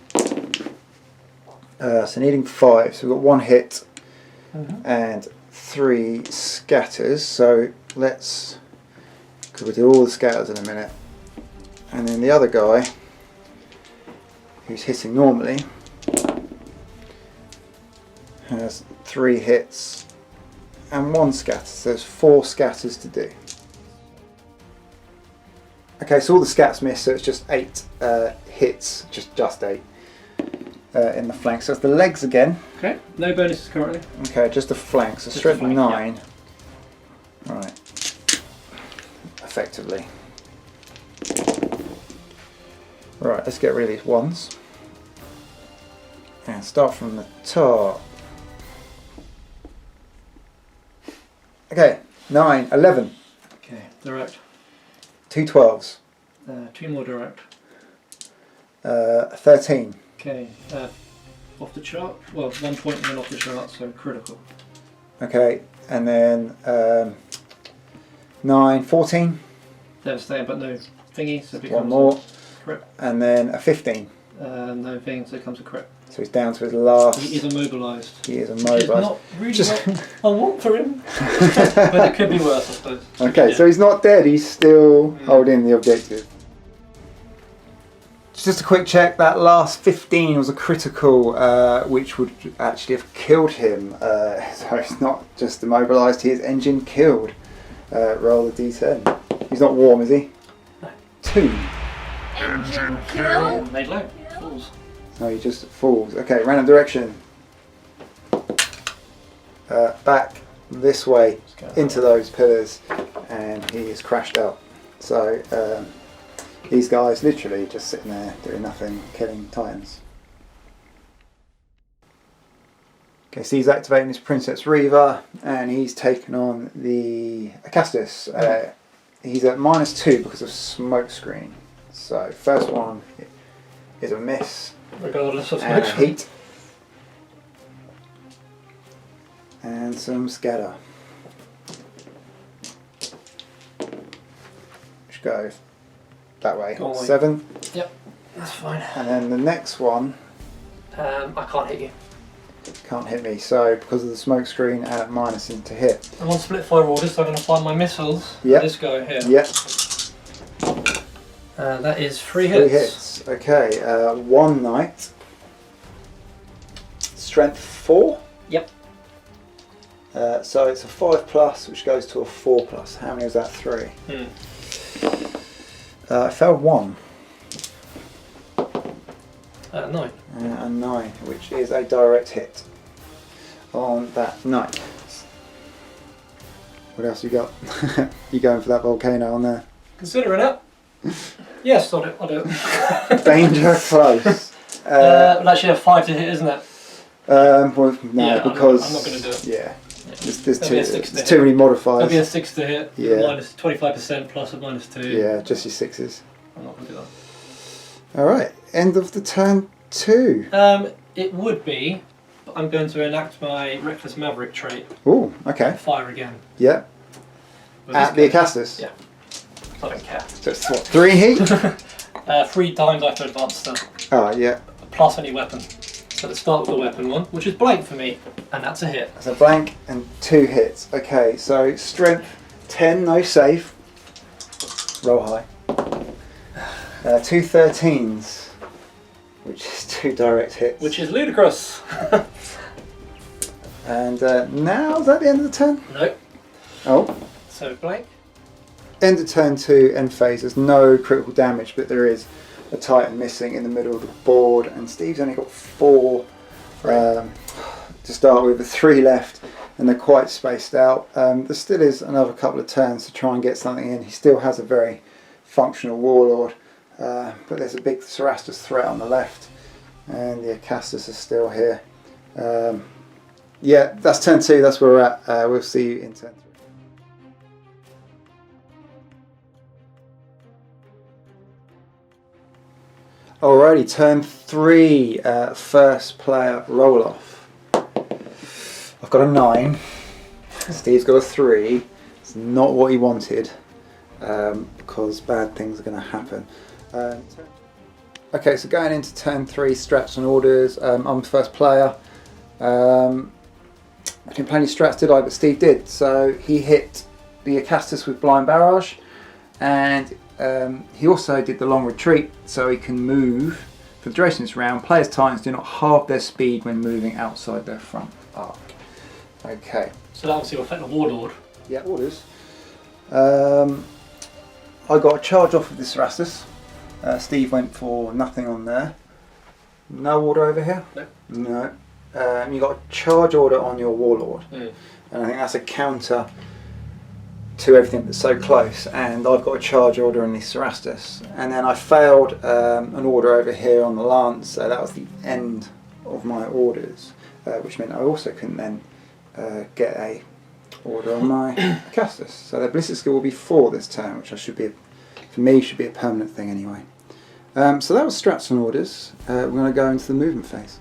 So needing 5. So we've got 1 hit and 3 scatters. So let's, because we'll do all the scatters in a minute, and then the other guy who's hitting normally has 3 hits and 1 scatter, so there's 4 scatters to do. Okay, so all the scats miss, so it's just 8 hits, just 8 in the flank. So it's the legs again. Okay, no bonuses currently. Okay, just the flank, so strength 9. Yeah. Right, effectively. Right, let's get rid of these ones. And start from the top. Okay, 9, 11. Okay, direct. 2 12s. 2 more direct. 13. Okay, off the chart. Well, 1 point and then off the chart, so critical. Okay, and then 9, 14. Devastating, but no thingy, so it becomes 1 more. a crit. And then a 15. No thing, so it comes a crit. So he's down to his last. He is immobilised. He is Which is immobilised. not really what I want for him. But it could be worse, I suppose. Okay, Yeah. so he's not dead, he's still holding the objective. Just a quick check, that last 15 was a critical, which would actually have killed him. So he's not just immobilised, he is engine killed. Roll the d10. He's not warm, is he? No. 2. Engine kill. Made low. Fools. No, he just falls. Okay, random direction. Back this way into those pillars, and he is crashed out. So these guys literally just sitting there doing nothing, killing titans. Okay, so he's activating his Princeps Reaver, and he's taken on the Acastus. He's at -2 because of smoke screen. So first one is a miss. Regardless of And a smoke. heat. And some scatter. Which goes that way. Go away. 7. Yep, that's fine. And then the next one I can't hit you. can't hit me, so because of the smoke screen and minusing to hit. I'm on split fire orders, so I'm going to find my missiles. Yep. This guy here. Yep. That is 3 3 hits. hits. Okay, 1 knight. Strength 4. Yep. So it's a 5+, which goes to a 4+. How many was that? 3. I fell 1. 9. A 9, which is a direct hit on that knight. What else you got? You going for that volcano on there? Considering it. Yes, I'll do it. Danger close. Well, actually, a 5 to hit, isn't it? Well, no, Yeah, because I'm not going to do it. yeah, Yeah. there's That'll be a too 6 to there's hit. too many That'll be modifiers. a 6 to hit. Yeah. Minus 25% plus a -2. Yeah, just your 6s. I'm not going to do All right, end of the turn 2. that. It would be, but I'm going to enact my Reckless Maverick trait. Oh, okay. Fire again. Yeah, With at this the guy. Acastus. Yeah. I don't care. So it's what, 3 heat? 3 times I have to advance them, Oh yeah, plus any weapon. So let's start with the weapon one, which is blank for me, and that's a hit. that's a blank and 2 hits. Okay, so strength 10, no save. Roll high. 2 13s, which is 2 direct hits. Which is ludicrous. And now, is that the end of the turn? Nope. Oh. So blank. End of turn 2, end phase. There's no critical damage, but there is a Titan missing in the middle of the board. And Steve's only got 4 to start with, 3 left. and they're quite spaced out. There still is another couple of turns to try and get something in. He still has a very functional Warlord, but there's a big Cerastus threat on the left, and the Acastus is still here. Yeah, that's turn 2, that's where we're at. We'll see you in turn 3. Alrighty, turn 3, first player roll off. I've got a 9, Steve's got a 3. It's not what he wanted, because bad things are going to happen. Okay, so going into turn 3, straps and orders. I'm the first player. I didn't play any strats, did I? But Steve did. So he hit the Acastus with Blind Barrage, and he also did the long retreat, so he can move for the duration of this round. Players' Titans do not halve their speed when moving outside their front arc. Okay. So that obviously will affect the Warlord. Yeah, orders. I got a charge off of this Cerastus. Steve went for nothing on there. No order over here? No. No. You got a charge order on your Warlord. Mm. And I think that's a counter to everything that's so close. And I've got a charge order on the Cerastus. And then I failed an order over here on the Lance, so that was the end of my orders, which meant I also couldn't then get a order on my Acastus. So the ballistic skill will be 4 this turn, which should be a permanent thing anyway. So that was straps and orders. We're going to go into the movement phase.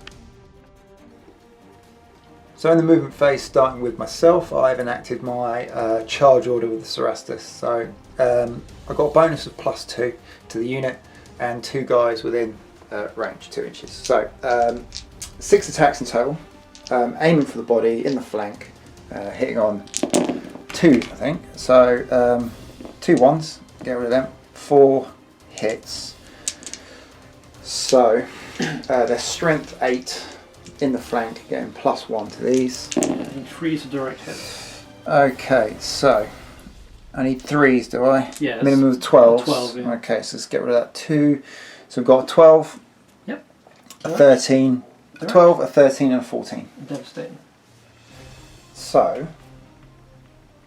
So in the movement phase, starting with myself, I've enacted my charge order with the Cerastus. So I got a bonus of +2 to the unit and 2 guys within range, 2 inches. So 6 attacks in total, aiming for the body, in the flank, hitting on 2, I think. So 2 ones, get rid of them, 4 hits. So their strength 8 in the flank, getting +1 to these. And 3 to direct hit. Okay, so I need 3s, do I? Yeah. Minimum of 12. 12, yeah. Okay, so let's get rid of that 2. So we've got a 12, Yep. a 13, a 12, a 13 and a 14. Devastating. So,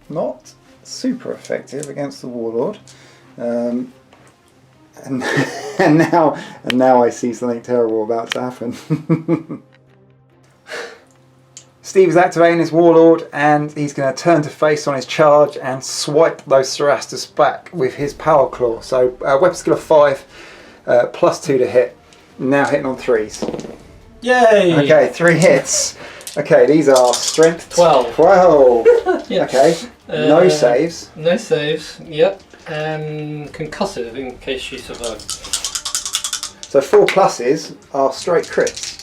not super effective against the Warlord. And now I see something terrible about to happen. Steve's activating his Warlord, and he's going to turn to face on his charge and swipe those Cerastus back with his Power Claw. So weapon skill of 5, +2 to hit. Now hitting on 3s. Yay! Okay, 3 hits. Okay, these are strength 12. 12. Yeah. Okay, no saves. No saves, yep. And concussive in case she survives. So 4 pluses are straight crits.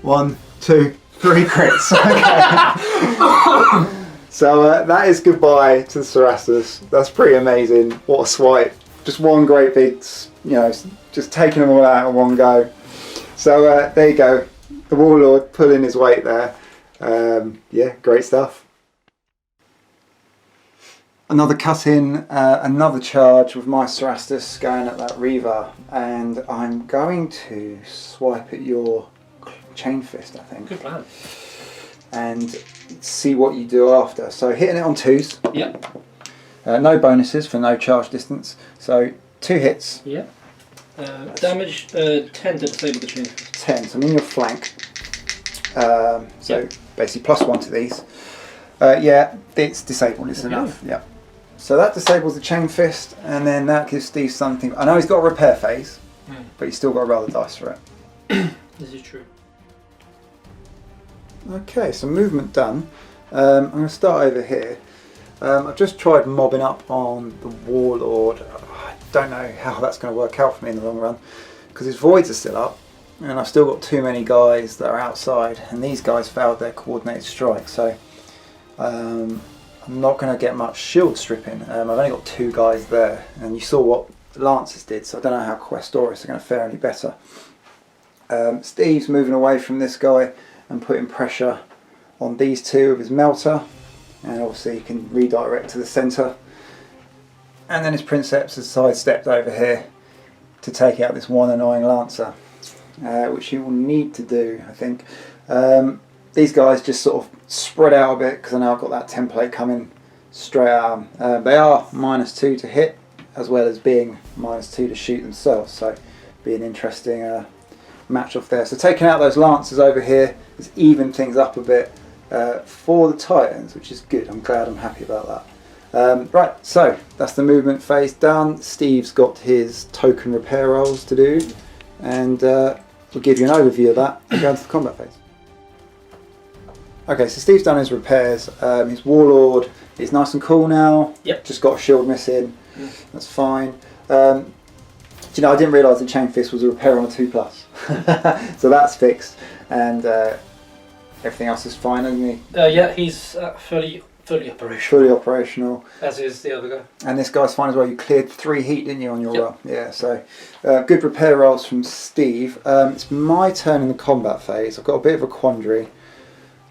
1, 2, 3 crits. Okay. So that is goodbye to the Cerastus. That's pretty amazing. What a swipe. Just one great big, just taking them all out in one go. So there you go. The Warlord pulling his weight there. Yeah, great stuff. Another cut in, another charge with my Cerastus going at that Reaver, and I'm going to swipe at your Chainfist, I think. Good plan. And see what you do after. So hitting it on 2s. Yep. No bonuses for no charge distance. So 2 hits. Yep. Damage 10 to disable the Chainfist. 10, so I'm in your flank. So Yep. basically +1 to these. Yeah, it's disabled, it's enough. Yeah. So that disables the Chainfist, and then that gives Steve something. I know he's got a repair phase, but he's still got to roll the dice for it. This is true. Okay, so movement done. I'm going to start over here. I've just tried mobbing up on the Warlord. I don't know how that's going to work out for me in the long run, because his voids are still up, and I've still got too many guys that are outside, and these guys failed their coordinated strike, so I'm not going to get much shield stripping. I've only got 2 guys there, and you saw what the Lancers did, so I don't know how Questoris are going to fare any better. Steve's moving away from this guy and putting pressure on these 2 with his Melta, and obviously he can redirect to the centre. And then his Princeps has sidestepped over here to take out this one annoying Lancer, which he will need to do, I think. these guys just sort of spread out a bit because I know I've got that template coming straight at them. They are -2 to hit as well as being -2 to shoot themselves, so be an interesting match off there. So taking out those Lancers over here has evened things up a bit for the Titans, which is good. I'm glad, I'm happy about that. Right, so that's the movement phase done. Steve's got his token repair rolls to do, and we'll give you an overview of that and go into the combat phase. Okay, so Steve's done his repairs. His Warlord is nice and cool now. Yep. Just got a shield missing. That's fine. Do you know, I didn't realise the Chainfist was a repair on a 2+. So that's fixed, and everything else is fine, isn't he? Yeah, he's fully operational. Fully operational. As is the other guy. And this guy's fine as well. You cleared 3 heat, didn't you, on your roll? Yeah, so good repair rolls from Steve. It's my turn in the combat phase. I've got a bit of a quandary.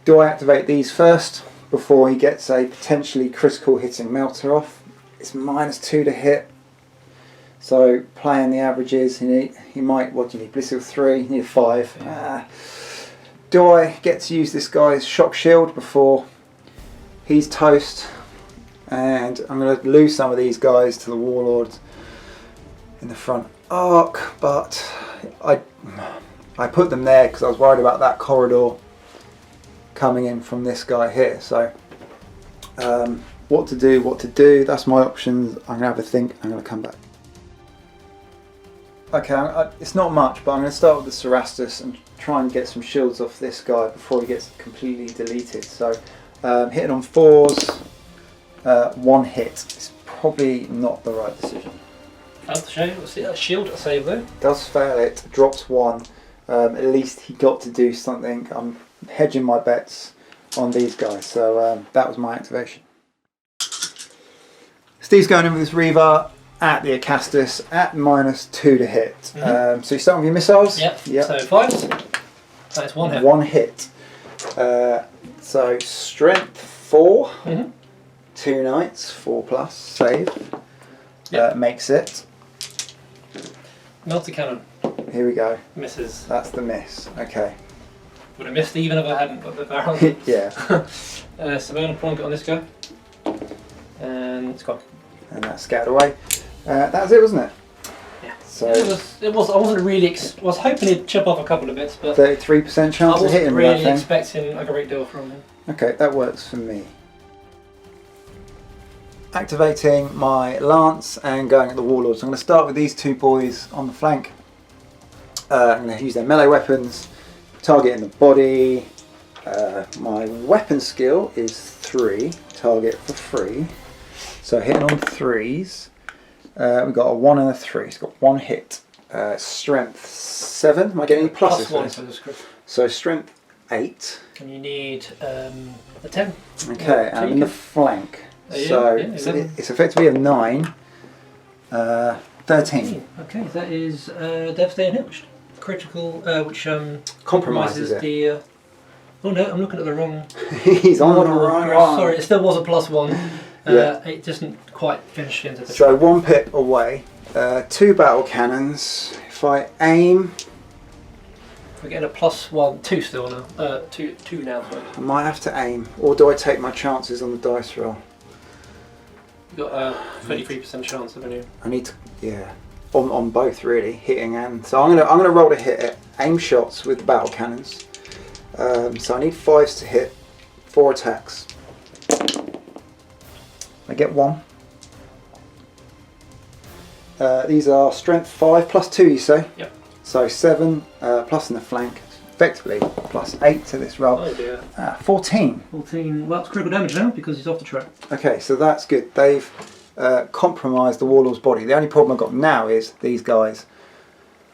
Do I activate these first before he gets a potentially critical hitting Melta off? It's -2 to hit. So playing the averages, he might, what do you need? Blissful 3, you need a 5. Do I get to use this guy's shock shield before he's toast? And I'm going to lose some of these guys to the Warlords in the front arc, but I put them there because I was worried about that corridor coming in from this guy here. So what to do, that's my options. I'm going to have a think, I'm going to come back. Okay, it's not much, but I'm going to start with the Cerastus and try and get some shields off this guy before he gets completely deleted. So hitting on 4s, 1 hit. It's probably not the right decision. Failed to show a shield save though. Does fail it, drops 1. At least he got to do something. I'm hedging my bets on these guys, so that was my activation. Steve's going in with this Reaver at the Acastus at -2 to hit. So you start with your missiles. Yep. So 5s. That's 1 hit. 1 hit. So strength 4. 2 knights, 4+, save. Makes it. Melta cannon. Here we go. Misses. That's the miss. Okay. Would have missed even if I hadn't got the barrel. Yeah. So I'm going to prong it on this guy. And it's gone. And that's scattered away. That was it, wasn't it? Yeah. So it was. I wasn't really. I was hoping he'd chip off a couple of bits, but 33% chance of hitting I wasn't with that really thing. expecting a great deal from him. Okay, that works for me. Activating my lance and going at the Warlord. So I'm going to start with these 2 boys on the flank. I'm going to use their melee weapons, target in the body. My weapon skill is 3, target for 3. So hitting on 3s. We've got a 1 and a 3. It's got 1 hit. Strength 7. Am I getting any pluses for +1 for this? this. So strength 8. And you need a 10. Okay, Yeah, I'm in the flank. Yeah, So yeah, 11. it's effectively a 9. 13. Okay, that is devastating hit, which critical, which Compromises it. the. Oh no, I'm looking at the wrong. He's on the wrong one. Sorry, it still was a +1. Yeah. It doesn't quite finish into the. So 1 pip away. 2 battle cannons. If I aim, We're getting a +1, 2 still now. Two now. Sorry. I might have to aim. Or do I take my chances on the dice roll? You've got a 33% chance, haven't you? I need to, yeah. On both really, hitting and so I'm gonna roll to hit it. Aim shots with the battle cannons. So I need 5s to hit, 4 attacks. I get 1. These are strength 5 +2, you say? Yep. So 7 plus in the flank, effectively +8 to this roll. Oh dear. 14. 14. Well, it's critical damage now because he's off the track. Okay, so that's good. They've compromised the Warlord's body. The only problem I've got now is these guys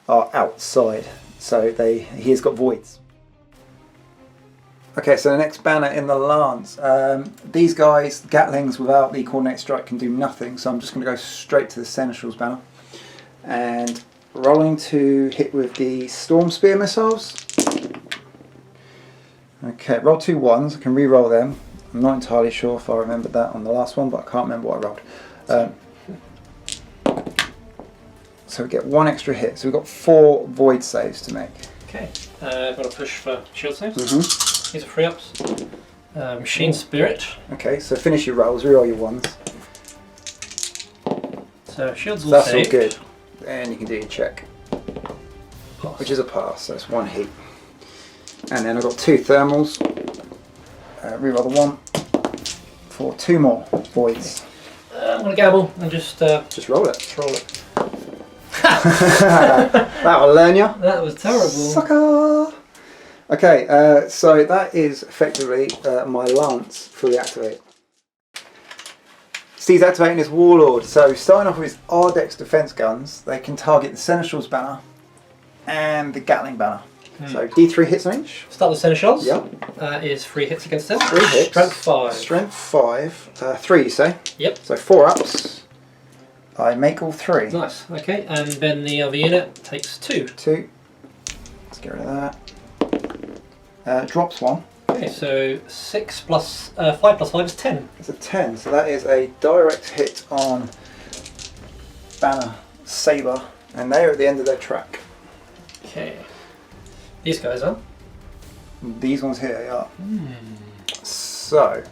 are outside, so he has got voids. Okay, so the next banner in the lance. These guys, Gatlings without the coordinate strike, can do nothing, so I'm just going to go straight to the Seneschal's banner. And rolling to hit with the Storm Spear missiles. Okay, roll 2 1s, I can re-roll them. I'm not entirely sure if I remembered that on the last one, but I can't remember what I rolled. So we get 1 extra hit, so we've got 4 void saves to make. Okay, got to push for shield saves. These are free ups. Machine Spirit. Okay, so finish your rolls, reroll your ones. So shields all That's saved. all good. And you can do your check, Pass. which is a pass, so it's 1 hit. And then I've got 2 thermals. Reroll the 1 for 2 more voids. I'm going to gamble and just roll it. roll it. That'll learn you. That was terrible. Sucker! Okay, so that is effectively my lance fully activated. Steve's activating his Warlord. So starting off with his Ardex defense guns, they can target the Seneschal's banner and the Gatling banner. So D3 hits on each. Start with Seneschals. Yep. That is 3 hits against them. 3 hits. Strength 5. Strength 5. 3 you say? Yep. So 4 ups. I make all 3. Nice. Okay, and then the other unit takes 2. 2. Let's get rid of that. Drops 1. Okay, so 6 plus 5 plus 5 is 10. It's a 10, so that is a direct hit on Banner, Sabre, and they're at the end of their track. Okay. These guys are. These ones here, yeah. So,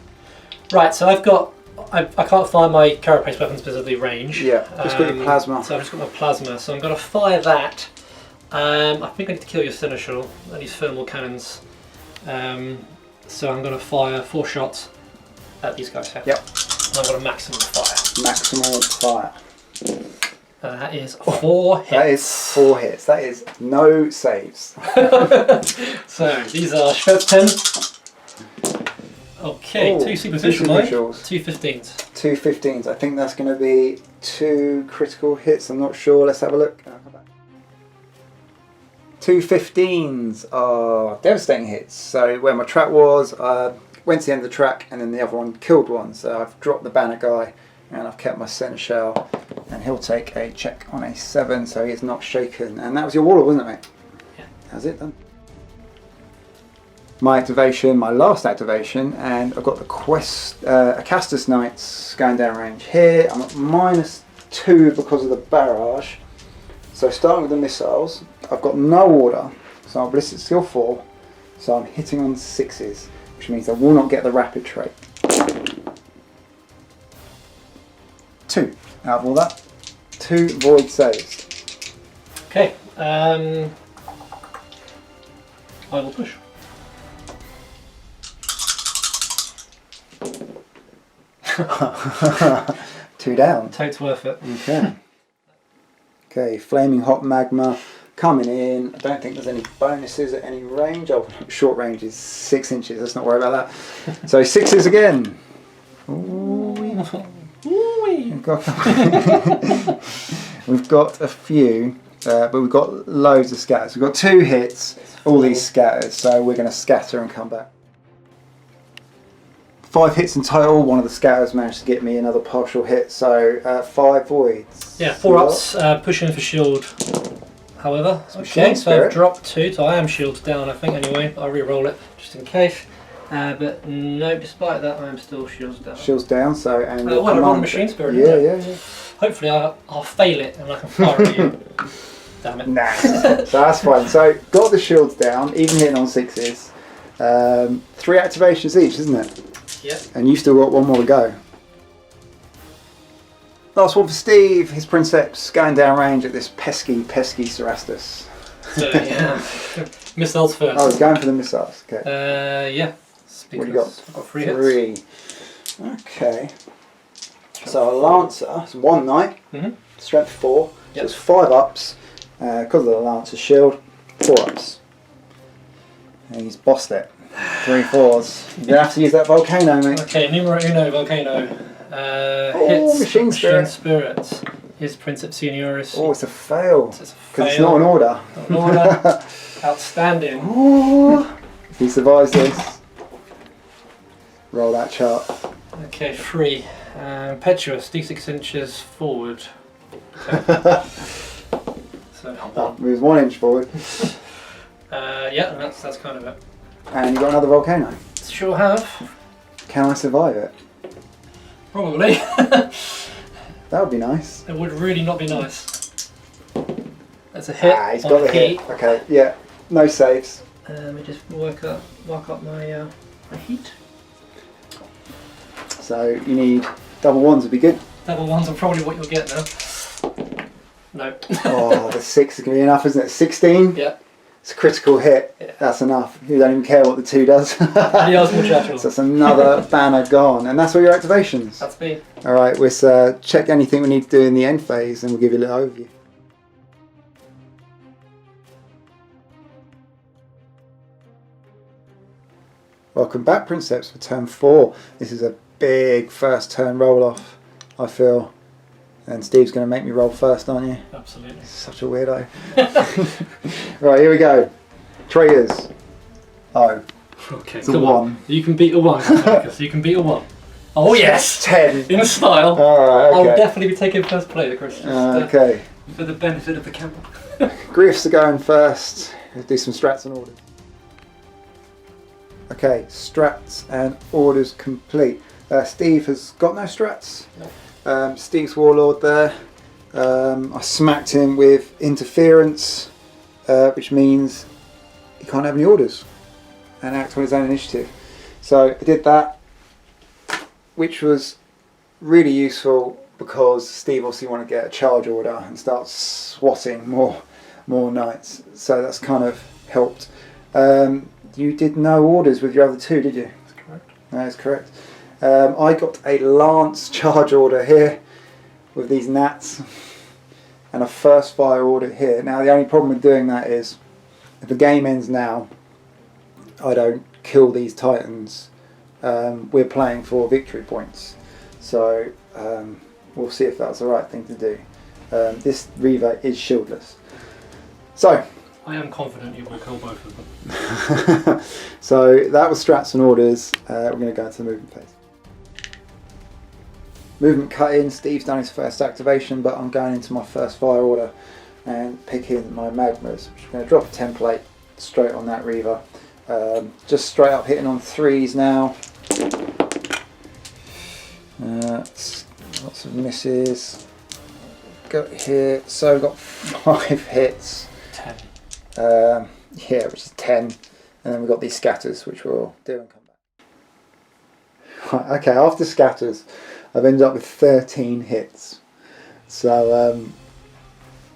Right, so I've got. I can't fire my carapace weapons because of the range. yeah, just got your plasma. So I've just got my plasma, so I'm going to fire that. I think I need to kill your Seneschal and his thermal cannons. So I'm going to fire 4 shots at these guys here. Yep. And I've got a maximum fire. Maximal fire. That is 4 hits. That is 4 hits. That is no saves. So these are strength 10. Okay, Ooh, 2 superficial two mine, superficials. 2 15s. 2 15s. I think that's going to be 2 critical hits. I'm not sure. Let's have a look. 2 15s are devastating hits. So where my track was, went to the end of the track and then the other one killed one. So I've dropped the banner guy and I've kept my Seneschal and he'll take a check on a 7, so he is not shaken. And that was your Warlord, wasn't it, mate? Yeah. That's it done. My activation, my last activation, and I've got the Acastus Knights going down range here. I'm at -2 because of the barrage. So starting with the missiles, I've got no order, so I'm ballistic skill 4, so I'm hitting on 6s, which means I will not get the rapid trait. 2 out of all that. 2 void saves. Okay, I will push. Two down. Totes worth it. Okay. Okay, flaming hot magma coming in. I don't think there's any bonuses at any range. Oh, short range is 6 inches. Let's not worry about that. So 6s again. Ooh. We've got a few, but we've got loads of scatters. We've got 2 hits, all these scatters, so we're going to scatter and come back. 5 hits in total. One of the scatters managed to get me another partial hit, so 5 voids. Yeah, 4 ups, pushing for shield. However, okay, so I've dropped 2, so I am shields down, I think, anyway. I'll re-roll it just in case. But no, despite that, I am still shields down. Shields down, so and well, I run machine spirit. Yeah. Hopefully, I'll fail it and I can fire at you. Damn it. Nah, so that's fine. So got the shields down, even hitting on 6s. 3 activations each, isn't it? Yep. And you've still got 1 more to go. Last one for Steve. His Princeps going down range at this pesky Cerastus. So yeah, missiles first. I was going for the missiles. Okay. Yeah. What do you got? I've got 3 hits. 3. Okay. So a Lancer, it's 1 knight, strength 4, so it's 5 ups, because of the Lancer's shield, 4 ups. And he's bossed it. 3 4s. You're going to have to use that Volcano, mate. Okay, numero uno, Volcano. Oh, hits Machine Spirit. His Princeps Senioris. Oh, it's a fail. It's a Because it's not an order. Not an order. Outstanding. Oh, if he survives this, roll that chart. Okay, 3. Petuous, D6 inches forward. Okay. So, 1. Moves 1 inch forward. Yeah, and that's kind of it. And you got another Volcano. Sure have. Can I survive it? Probably. That would be nice. It would really not be nice. That's a hit. Ah, he's on got the P. hit. Okay, yeah. No saves. Let me just mark up my heat. So you need double ones would be good. Double ones are probably what you'll get now. No. Oh, the 6 is going to be enough, isn't it? 16? Yeah. It's a critical hit. Yeah. That's enough. You don't even care what the 2 does. Adios, muchacho. So that's another banner gone. And that's all your activations. That's me. Alright, we'll check anything we need to do in the end phase and we'll give you a little overview. Welcome back, Princeps, for turn 4. This is a big first turn roll off, I feel. And Steve's going to make me roll first, aren't you? Absolutely. Such a weirdo. Right, here we go. Traitors. Oh. Okay, It's a come 1. on. You can beat a 1, Gryphonicus. You can beat a 1. Oh yes! 10. In style. Alright, okay. I'll definitely be taking first play, Chris. Okay. For the benefit of the camera. Griffs are going first. We'll do some strats and orders. Okay, strats and orders complete. Steve has got no strats. No. Steve's Warlord there. I smacked him with interference, which means he can't have any orders and act on his own initiative. So I did that, which was really useful because Steve obviously wanted to get a charge order and start swatting more knights. So that's kind of helped. You did no orders with your other 2, did you? That's correct. That is correct. I got a Lance charge order here with these gnats and a first fire order here. Now the only problem with doing that is if the game ends now, I don't kill these titans. We're playing for victory points, so we'll see if that's the right thing to do. This Reaver is shieldless, so I am confident you will kill both of them. so that was strats and orders. We're going to go into the movement phase. Movement cut in. Steve's done his first activation, but I'm going into my first fire order and picking my magmas. I'm going to drop a template straight on that Reaver. Just straight up hitting on 3s now. Lots of misses. Got here. So we've got 5 hits. 10. Yeah, which is 10, and then we've got these scatters, which we'll do and come back. Right, okay, after scatters, I've ended up with 13 hits. So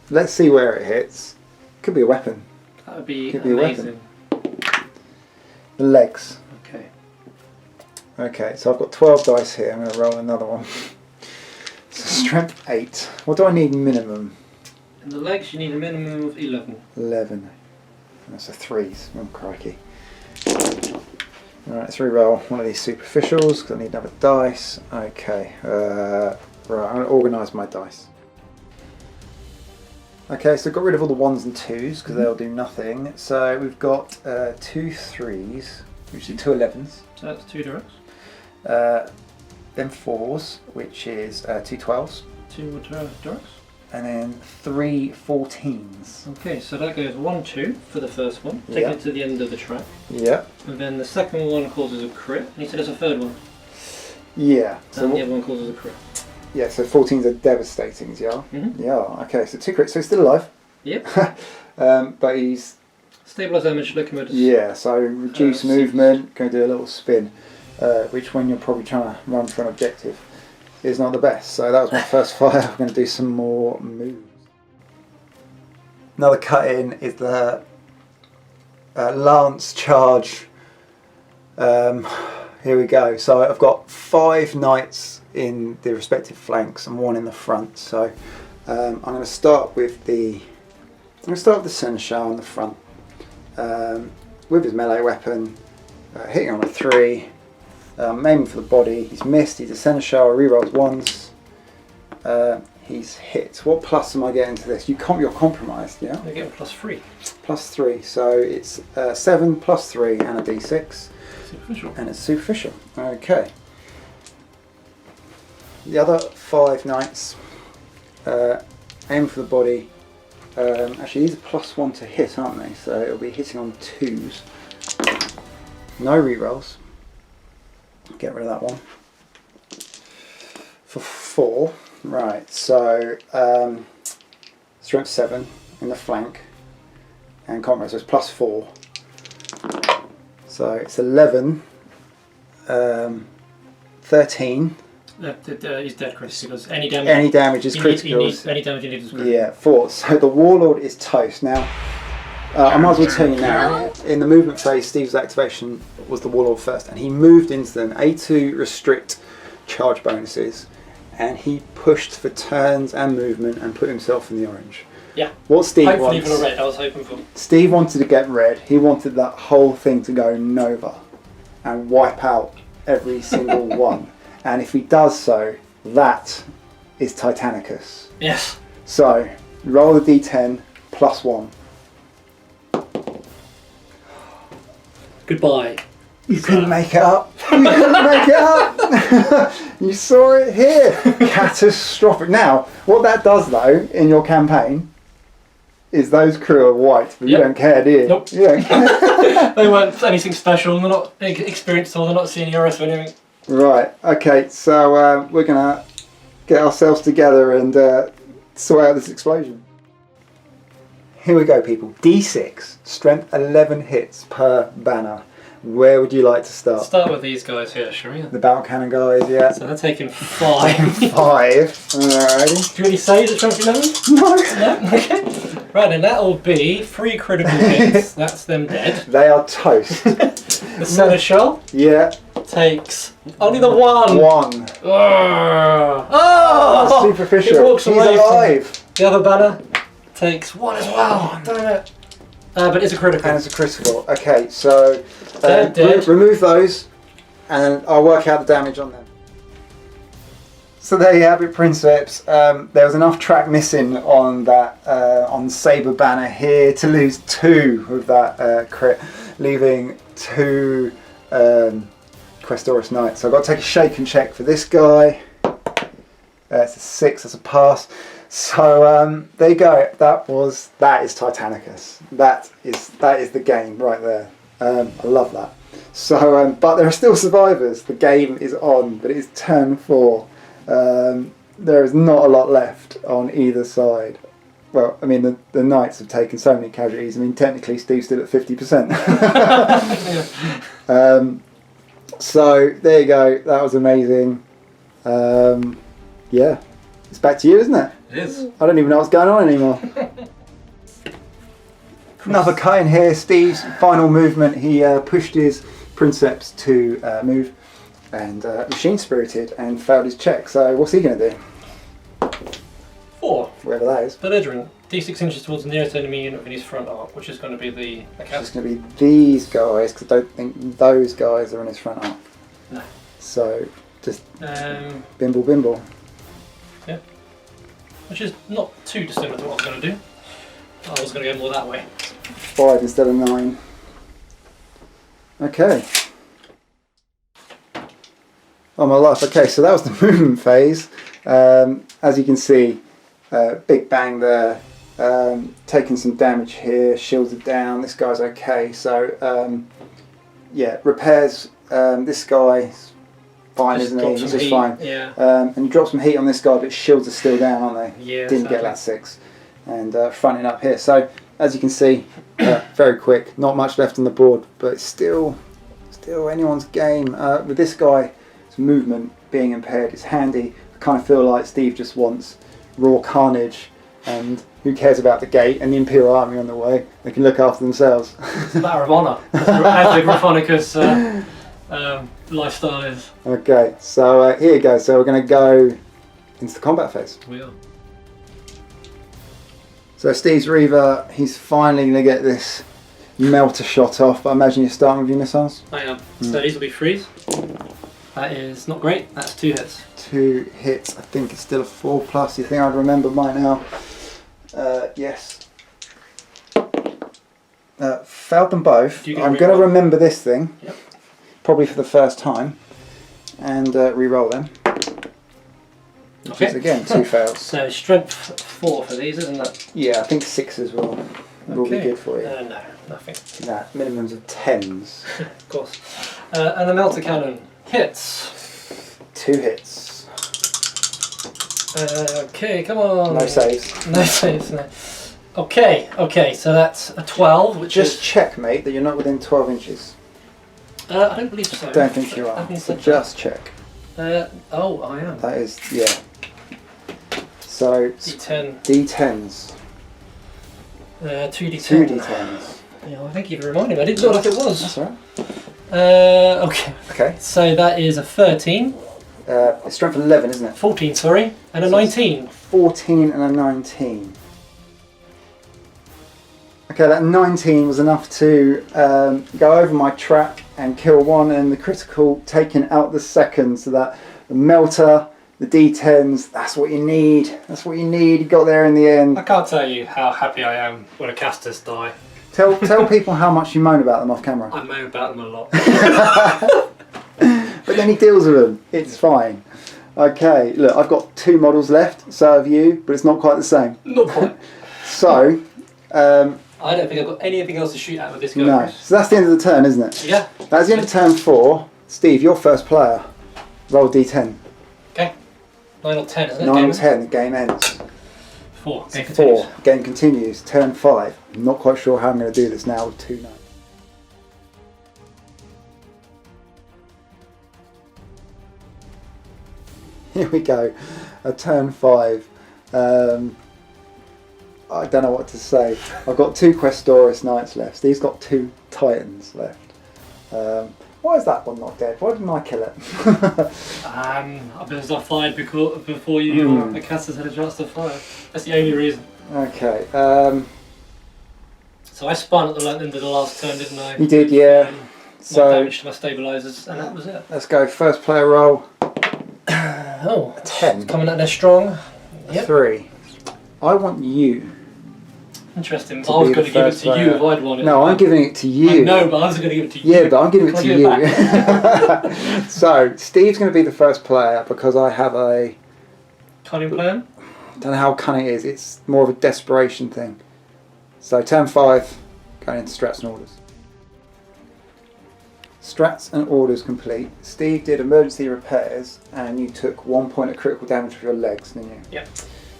let's see where it hits. Could be a weapon. That would be Could be amazing. a weapon. The legs. Okay. Okay, so I've got 12 dice here. I'm going to roll another one. So strength 8. What do I need minimum? In the legs, you need a minimum of 11. 11. That's a 3s. Oh, crikey. Alright, let's re-roll one of these superficials because I need another dice. Okay. Right, I'm going to organise my dice. Okay, so got rid of all the 1s and 2s because they'll do nothing. So we've got 2 3s, which is 2 11s. So that's 2 directs. Then 4s, which is 2 12s. 2 directs. And then 3 14s. Okay, so that goes 1 2 for the first one, taking Yeah. it to the end of the track. Yeah. And then the second one causes a crit. And you said there's a third one. Yeah. And the other one causes a crit. Yeah, so 14s are devastating, yeah? Mhm. Yeah, okay, so 2 crits, so he's still alive. Yep. But he's... Stabilise damage, locomotive. Yeah, so reduce movement, go do a little spin, which when you're probably trying to run for an objective is not the best. So that was my first fire. I'm going to do some more moves. Another cut in is the Lance charge. Here we go. So I've got 5 knights in the respective flanks and 1 in the front. So I'm going to start with the Seneschal in the front with his melee weapon, hitting on a 3. Aiming for the body. He's missed. He's a Seneschal. Rerolls 1s. He's hit. What plus am I getting to this? You're compromised, yeah? You're getting +3. +3. So it's 7 + 3 and a d6. Superficial. And it's superficial. Okay. The other 5 knights aim for the body. Actually, these are +1 to hit, aren't they? So it'll be hitting on 2s. No rerolls. Get rid of that one. For 4. Right, so strength 7 in the flank. And combat, so it's +4. So it's 11, 13. He's dead, Chris, because any damage. Any damage is critical. Any damage you need is critical. Yeah, 4. So the Warlord is toast. Now, I might as well tell you now, in the movement phase, Steve's activation was the Warlord first, and he moved into them. A2 restrict charge bonuses, and he pushed for turns and movement and put himself in the orange. Yeah. What Steve Hopefully wants, for the red, I was hoping for. Steve wanted to get red. He wanted that whole thing to go Nova and wipe out every single one. And if he does so, that is Titanicus. Yes. So, roll the d10 plus 1. Goodbye. You couldn't make it up. You couldn't make it up. You saw it here. Catastrophic. Now, what that does though, in your campaign, is those crew are white, but you don't care, do you? Nope. You don't care. They weren't anything special, they're not experienced or they're not seniorous or anything. Right, okay, so we're going to get ourselves together and sort out this explosion. Here we go, people. D6, strength 11 hits per banner. Where would you like to start? Start with these guys here, shall we? The battle cannon guys, yeah. So they're taking 5. 5, alrighty. Do you really say the strength 11? No. No? Okay. Right, then that'll be 3 critical hits. That's them dead. They are toast. The Seneschal Yeah. takes only the 1. 1. Oh! Superficial. It walks He's away alive. from the other banner. Takes 1 as well. Damn it. But it's a critical. And it's a critical. Okay, so Dead. remove those, and then I'll work out the damage on them. So there you have it, Princeps. There was enough track missing on that on Saber banner here to lose 2 of that crit, leaving 2 Questoris Knights. So I've got to take a shake and check for this guy. It's a 6. That's a pass. So there you go. That is Titanicus. That is the game right there. I love that. So, but there are still survivors. The game is on, but it is turn 4. There is not a lot left on either side. Well, I mean, the Knights have taken so many casualties. I mean, technically, Steve's still at 50%. So there you go. That was amazing. Yeah, it's back to you, isn't it? It is. I don't even know what's going on anymore. Another cut in here. Steve's final movement. He pushed his Princeps to move and machine spirited and failed his check. So what's he going to do? 4. Wherever that is. Belligerent. D6 inches towards the nearest enemy unit in his front arc, which is going to be the It's going to be these guys, because I don't think those guys are in his front arc. No. So just bimble bimble. Yeah. Which is not too dissimilar to what I was going to do. I was going to go more that way. 5 instead of 9. Okay. Oh my life. Okay, so that was the movement phase. As you can see, big bang there. Taking some damage here, shields it down. This guy's okay. So yeah, repairs. This guy's fine, Just isn't he? He's just heat, fine. yeah. And drop some heat on this guy, but shields are still down, aren't they? Yeah. Didn't get sadly. that 6. And fronting up here. So as you can see, very quick. Not much left on the board, but it's still anyone's game. With this guy's movement being impaired, it's handy. I kind of feel like Steve just wants raw carnage, and who cares about the gate and the Imperial Army on the way? They can look after themselves. It's a matter of honour, as the Gryphonicus lifestyle is. Okay, so here you go. So we're going to go into the combat phase. We are. So Steve's Reaver, he's finally going to get this Melta shot off, but I imagine you're starting with your missiles? I am. So these will be 3s. That is not great. That's 2 hits. 2 hits. I think it's still a 4+. You think I'd remember mine now? Yes. Failed them both. I'm going to remember this thing. Yep. Probably for the first time. And re-roll them. Which is again 2 fails. So strength 4 for these, isn't it? Yeah, I think 6s will be good for you. No, nothing. Nah, minimums of 10s. Of course. And the Melta cannon hits. 2 hits. Okay, come on. No saves. No saves, no. Okay, so that's a 12, which Just is... check, mate, that you're not within 12 inches. I don't believe so. I don't think you are. So just check. Oh, I am. That is, yeah. So D10. D10s. 2d10. 2d10s. Yeah, I think you've reminded me. I didn't know what it was. That's all right. Okay. Okay. So that is a 13. It's strength 11, isn't it? 14, sorry. And a So 19. 14 and a 19. Okay, that 19 was enough to go over my track and kill one, and the critical taking out the second, so that the Melta, the D10s, that's what you need. That's what you need. You got there in the end. I can't tell you how happy I am when Acastus die. Tell people how much you moan about them off camera. I moan about them a lot. But then he deals with them. It's fine. Okay, look, I've got 2 models left, so have you, but it's not quite the same. Not quite. So, I don't think I've got anything else to shoot at with this guy. no. So that's the end of the turn, isn't it? Yeah. That's the end of turn 4. Steve, you're first player. Roll D10. Okay. 9 or 10, isn't it? 9 or 10, the game ends. 4. Game 4, continues. game continues. Turn 5. I'm not quite sure how I'm going to do this now with 2 knights. Here we go. A turn 5. I don't know what to say. I've got 2 Questoris Knights left. Steve's got 2 Titans left. Why is that one not dead? Why didn't I kill it? Because I fired before you Acastus had a chance to fire. That's the only reason. Okay. So I spun at the end of the last turn, didn't I? You did, yeah. So damage to my stabilisers, and that was it. Let's go. First player roll. Oh, 10. Coming out there strong. Yep. 3. I want you. Interesting. I To was be going the to give it first to you player. if I'd won it. No, I'm giving it to you. No, but I was going to give it to you. Yeah, but I'm giving it Can to I give it you. So, Steve's going to be the first player because I have a... Cunning plan? don't know how cunning it is. It's more of a desperation thing. So, turn 5, going into strats and orders. Strats and orders complete. Steve did emergency repairs and you took 1 point of critical damage with your legs, didn't you? Yep.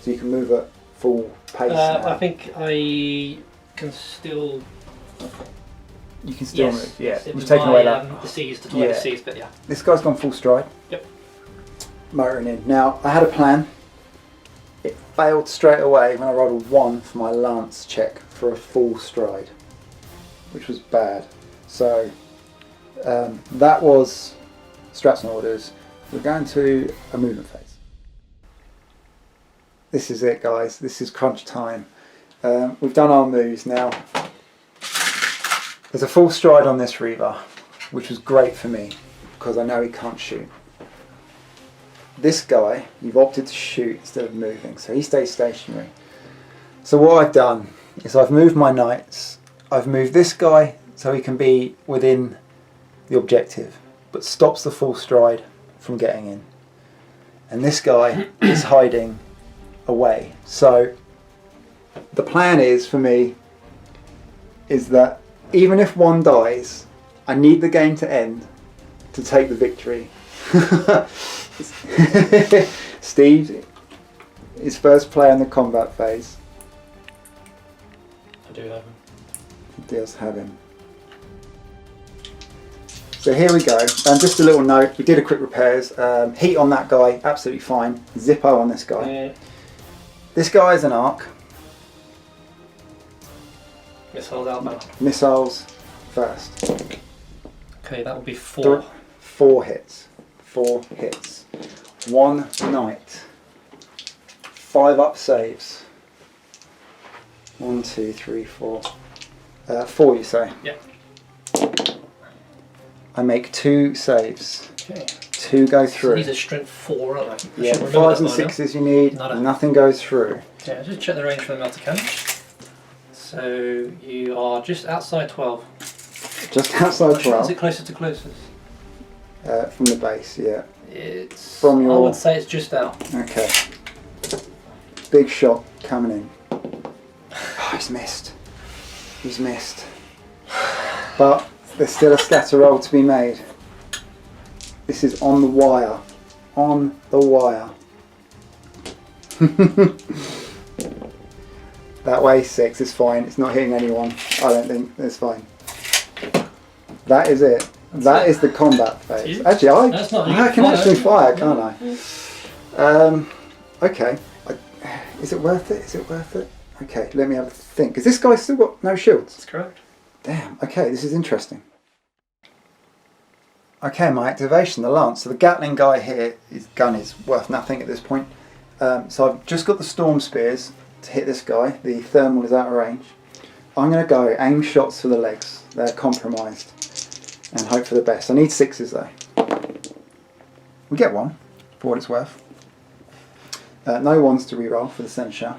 So you can move at full pace now. I think I can still... You can still yes, move, yeah. It You've was taken my, away that. the C's to the C's, but yeah. This guy's gone full stride. Yep. Motoring in. Now, I had a plan. It failed straight away when I rolled a 1 for my lance check for a full stride, which was bad. So, that was strats and orders. We're going to a movement phase. This is it, guys. This is crunch time. We've done our moves now. There's a full stride on this Reaver, which was great for me because I know he can't shoot. This guy, you've opted to shoot instead of moving, so he stays stationary. So what I've done is I've moved my knights. I've moved this guy so he can be within the objective, but stops the full stride from getting in. And this guy is hiding away. So the plan is for me is that even if one dies, I need the game to end to take the victory. Steve is first player in the combat phase. I do have him. He does have him. So here we go. Just a little note. We did a quick repairs. Heat on that guy, absolutely fine. Zippo on this guy. This guy is an arc. Missiles outbound. Missiles first. Okay, that will be 4. 4 hits. 4 hits. 1 knight. 5 up saves. 1, 2, 3, 4. 4 you say? Yep. I make 2 saves. Okay. 2 go So through. these are strength 4, aren't they? Yeah, 5s and 6s you need. Nothing goes through. Okay, I'll just check the range for the Melta. So you are just outside 12. Just outside 12. Is it closer to closest? From the base, yeah. It's. From your... I would say it's just out. Okay. Big shot coming in. Oh, he's missed. He's missed. But there's still a scatter roll to be made. This is on the wire. On the wire. That way 6 is fine. It's not hitting anyone. I don't think it's fine. That is it. That is the combat phase. You? Actually, That's not I can fire. actually fire, can't I? Okay. Is it worth it? Is it worth it? Okay, let me have a think. Because this guy's still got no shields. That's correct. Damn, okay, this is interesting. Okay, my activation, the lance. So the Gatling guy here, his gun is worth nothing at this point. So I've just got the storm spears to hit this guy. The thermal is out of range. I'm going to go aim shots for the legs. They're compromised. And hope for the best. I need 6s though. We get 1 for what it's worth. No 1s to reroll for the Seneschal.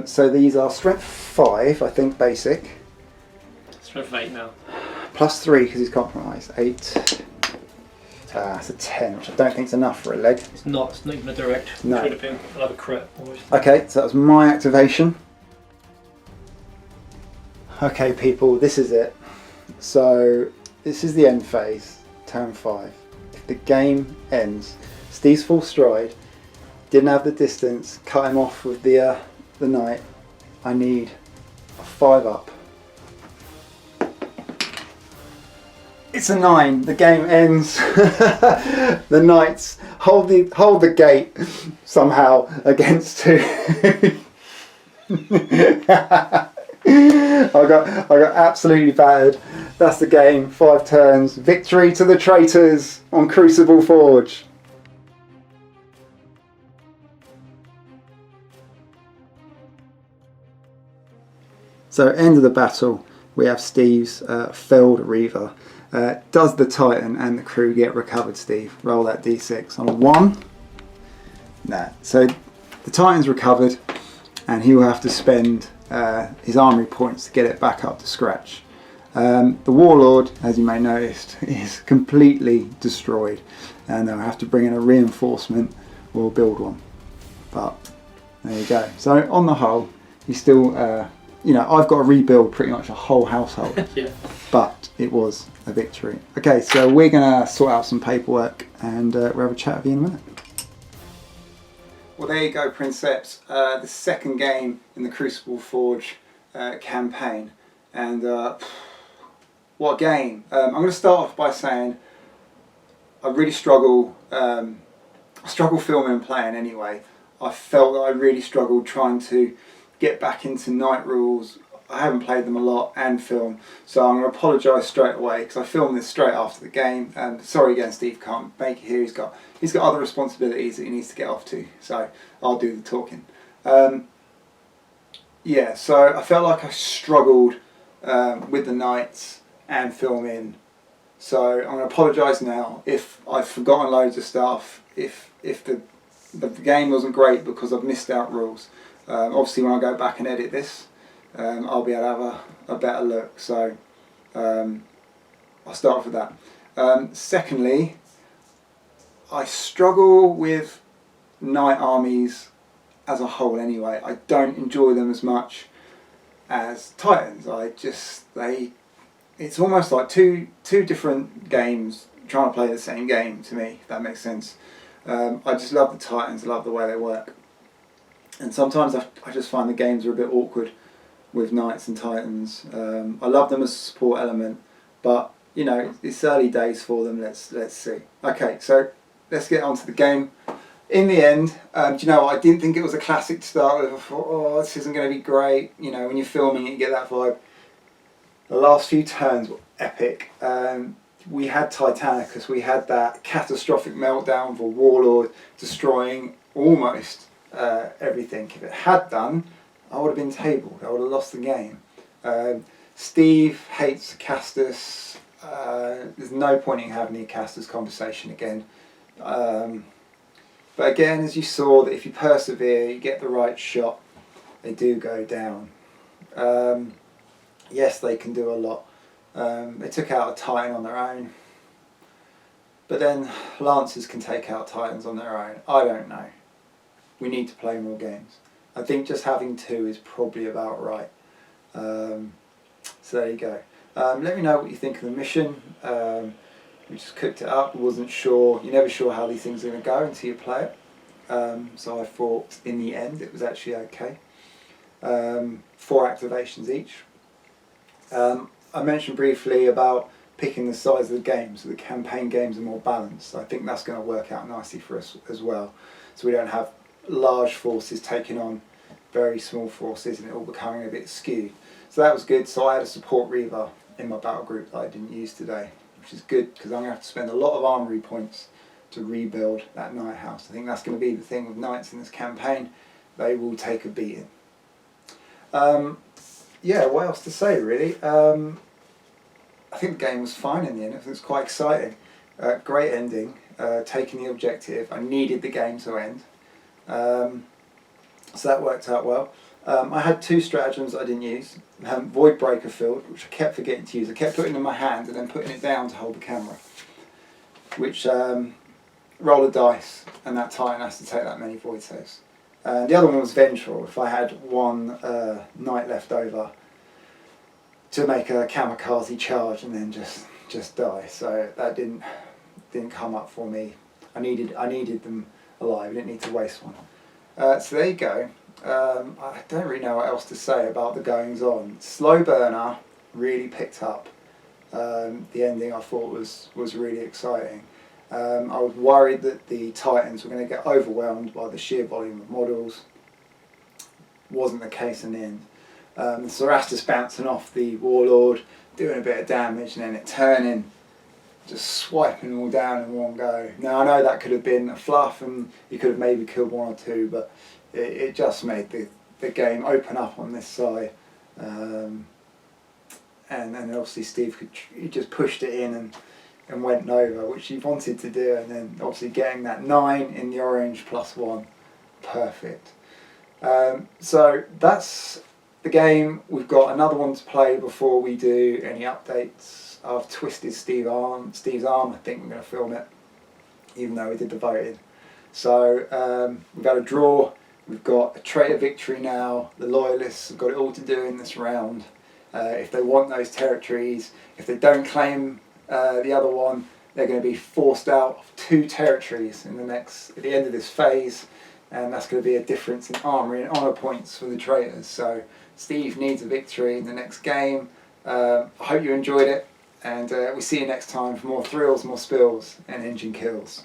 So these are strength 5, I think, basic. Strength 8 now. Plus 3 because he's compromised. 8. It's a 10, which I don't think is enough for a leg. It's not even a direct. No. Should have been. I'll have a crit. Always. Okay, so that was my activation. Okay, people, this is it. So this is the end phase, turn 5. If the game ends, Steve's full stride, didn't have the distance, cut him off with the knight. I need a 5-up. It's a 9. The game ends. The knights hold the gate somehow against 2. I got absolutely battered. That's the game. 5 turns. Victory to the traitors on Crucible Forge. So end of the battle, we have Steve's felled Reaver. Does the Titan and the crew get recovered, Steve? Roll that d6. On a 1. Nah. So the Titan's recovered and he will have to spend his armory points to get it back up to scratch. The Warlord, as you may notice, is completely destroyed and they'll have to bring in a reinforcement or build one. But there you go. So on the whole, he's still, you know, I've got to rebuild pretty much a whole household. Yeah. But it was a victory. Okay, so we're going to sort out some paperwork and we'll have a chat with you in a minute. Well, there you go, Princeps. The second game in the Crucible Forge campaign. And what a game. I'm going to start off by saying I really struggle filming and playing anyway. I felt that I really struggled trying to get back into night rules. I haven't played them a lot and film, so I'm going to apologise straight away because I filmed this straight after the game. Sorry again, Steve can't make it here. He's got other responsibilities that he needs to get off to, so I'll do the talking. Yeah, so I felt like I struggled with the nights and filming, so I'm going to apologise now if I've forgotten loads of stuff, if the game wasn't great because I've missed out rules. Obviously when I go back and edit this, I'll be able to have a better look, so I'll start off with that. Secondly, I struggle with knight armies as a whole anyway. I don't enjoy them as much as Titans. It's almost like two different games trying to play the same game to me, if that makes sense. I just love the Titans, I love the way they work. And sometimes I just find the games are a bit awkward with Knights and Titans. I love them as a support element, but you know, it's early days for them. Let's see. Okay, so let's get on to the game. In the end, do you know what? I didn't think it was a classic to start with. I thought, oh, this isn't going to be great. You know, when you're filming it, you get that vibe. The last few turns were epic. We had Titanicus. We had that catastrophic meltdown for Warlord, destroying almost everything. If it had done, I would have been tabled. I would have lost the game. Steve hates Acastus. There's no point in having the Acastus conversation again. But again, as you saw, that if you persevere, you get the right shot, they do go down. Yes, they can do a lot. They took out a Titan on their own. But then Lancers can take out Titans on their own. I don't know. We need to play more games. I think just having 2 is probably about right. So there you go. Let me know what you think of the mission. We just cooked it up. Wasn't sure. You're never sure how these things are going to go until you play it. So I thought in the end it was actually okay. 4 activations each. I mentioned briefly about picking the size of the game, so the campaign games are more balanced. I think that's going to work out nicely for us as well. So we don't have large forces taking on very small forces and it all becoming a bit skewed. So that was good. So I had a support Reaver in my battle group that I didn't use today, which is good because I'm going to have to spend a lot of armory points to rebuild that knight house. I think that's going to be the thing with knights in this campaign. They will take a beating. Yeah, what else to say really? I think the game was fine in the end. It was quite exciting. Great ending. Taking the objective. I needed the game to end. So that worked out well. I had two stratagems that I didn't use. Void Breaker Field, which I kept forgetting to use. I kept putting it in my hand and then putting it down to hold the camera. Which, roll a dice and that Titan has to take that many void saves. The other one was Vengeful. If I had one knight left over to make a kamikaze charge and then just die. So that didn't come up for me. I needed them alive. I didn't need to waste one. So there you go. I don't really know what else to say about the goings on. Slow burner really picked up. The ending I thought was really exciting. I was worried that the Titans were going to get overwhelmed by the sheer volume of models. Wasn't the case in the end. Cerastus bouncing off the Warlord, doing a bit of damage, and then it turning, just swiping them all down in one go. Now I know that could have been a fluff and you could have maybe killed one or two, but it just made the game open up on this side. And obviously Steve he just pushed it in and went Nova, which he wanted to do, and then obviously getting that 9 in the orange +1, perfect. So that's the game. We've got another one to play before we do any updates. I've twisted Steve's arm. I think we're going to film it, even though we did the voting. So we've had a draw. We've got a traitor victory now. The loyalists have got it all to do in this round. If they want those territories, if they don't claim the other one, they're going to be forced out of 2 territories at the end of this phase, and that's going to be a difference in armory and honour points for the traitors. So Steve needs a victory in the next game. I hope you enjoyed it, and we'll see you next time for more thrills, more spills, and engine kills.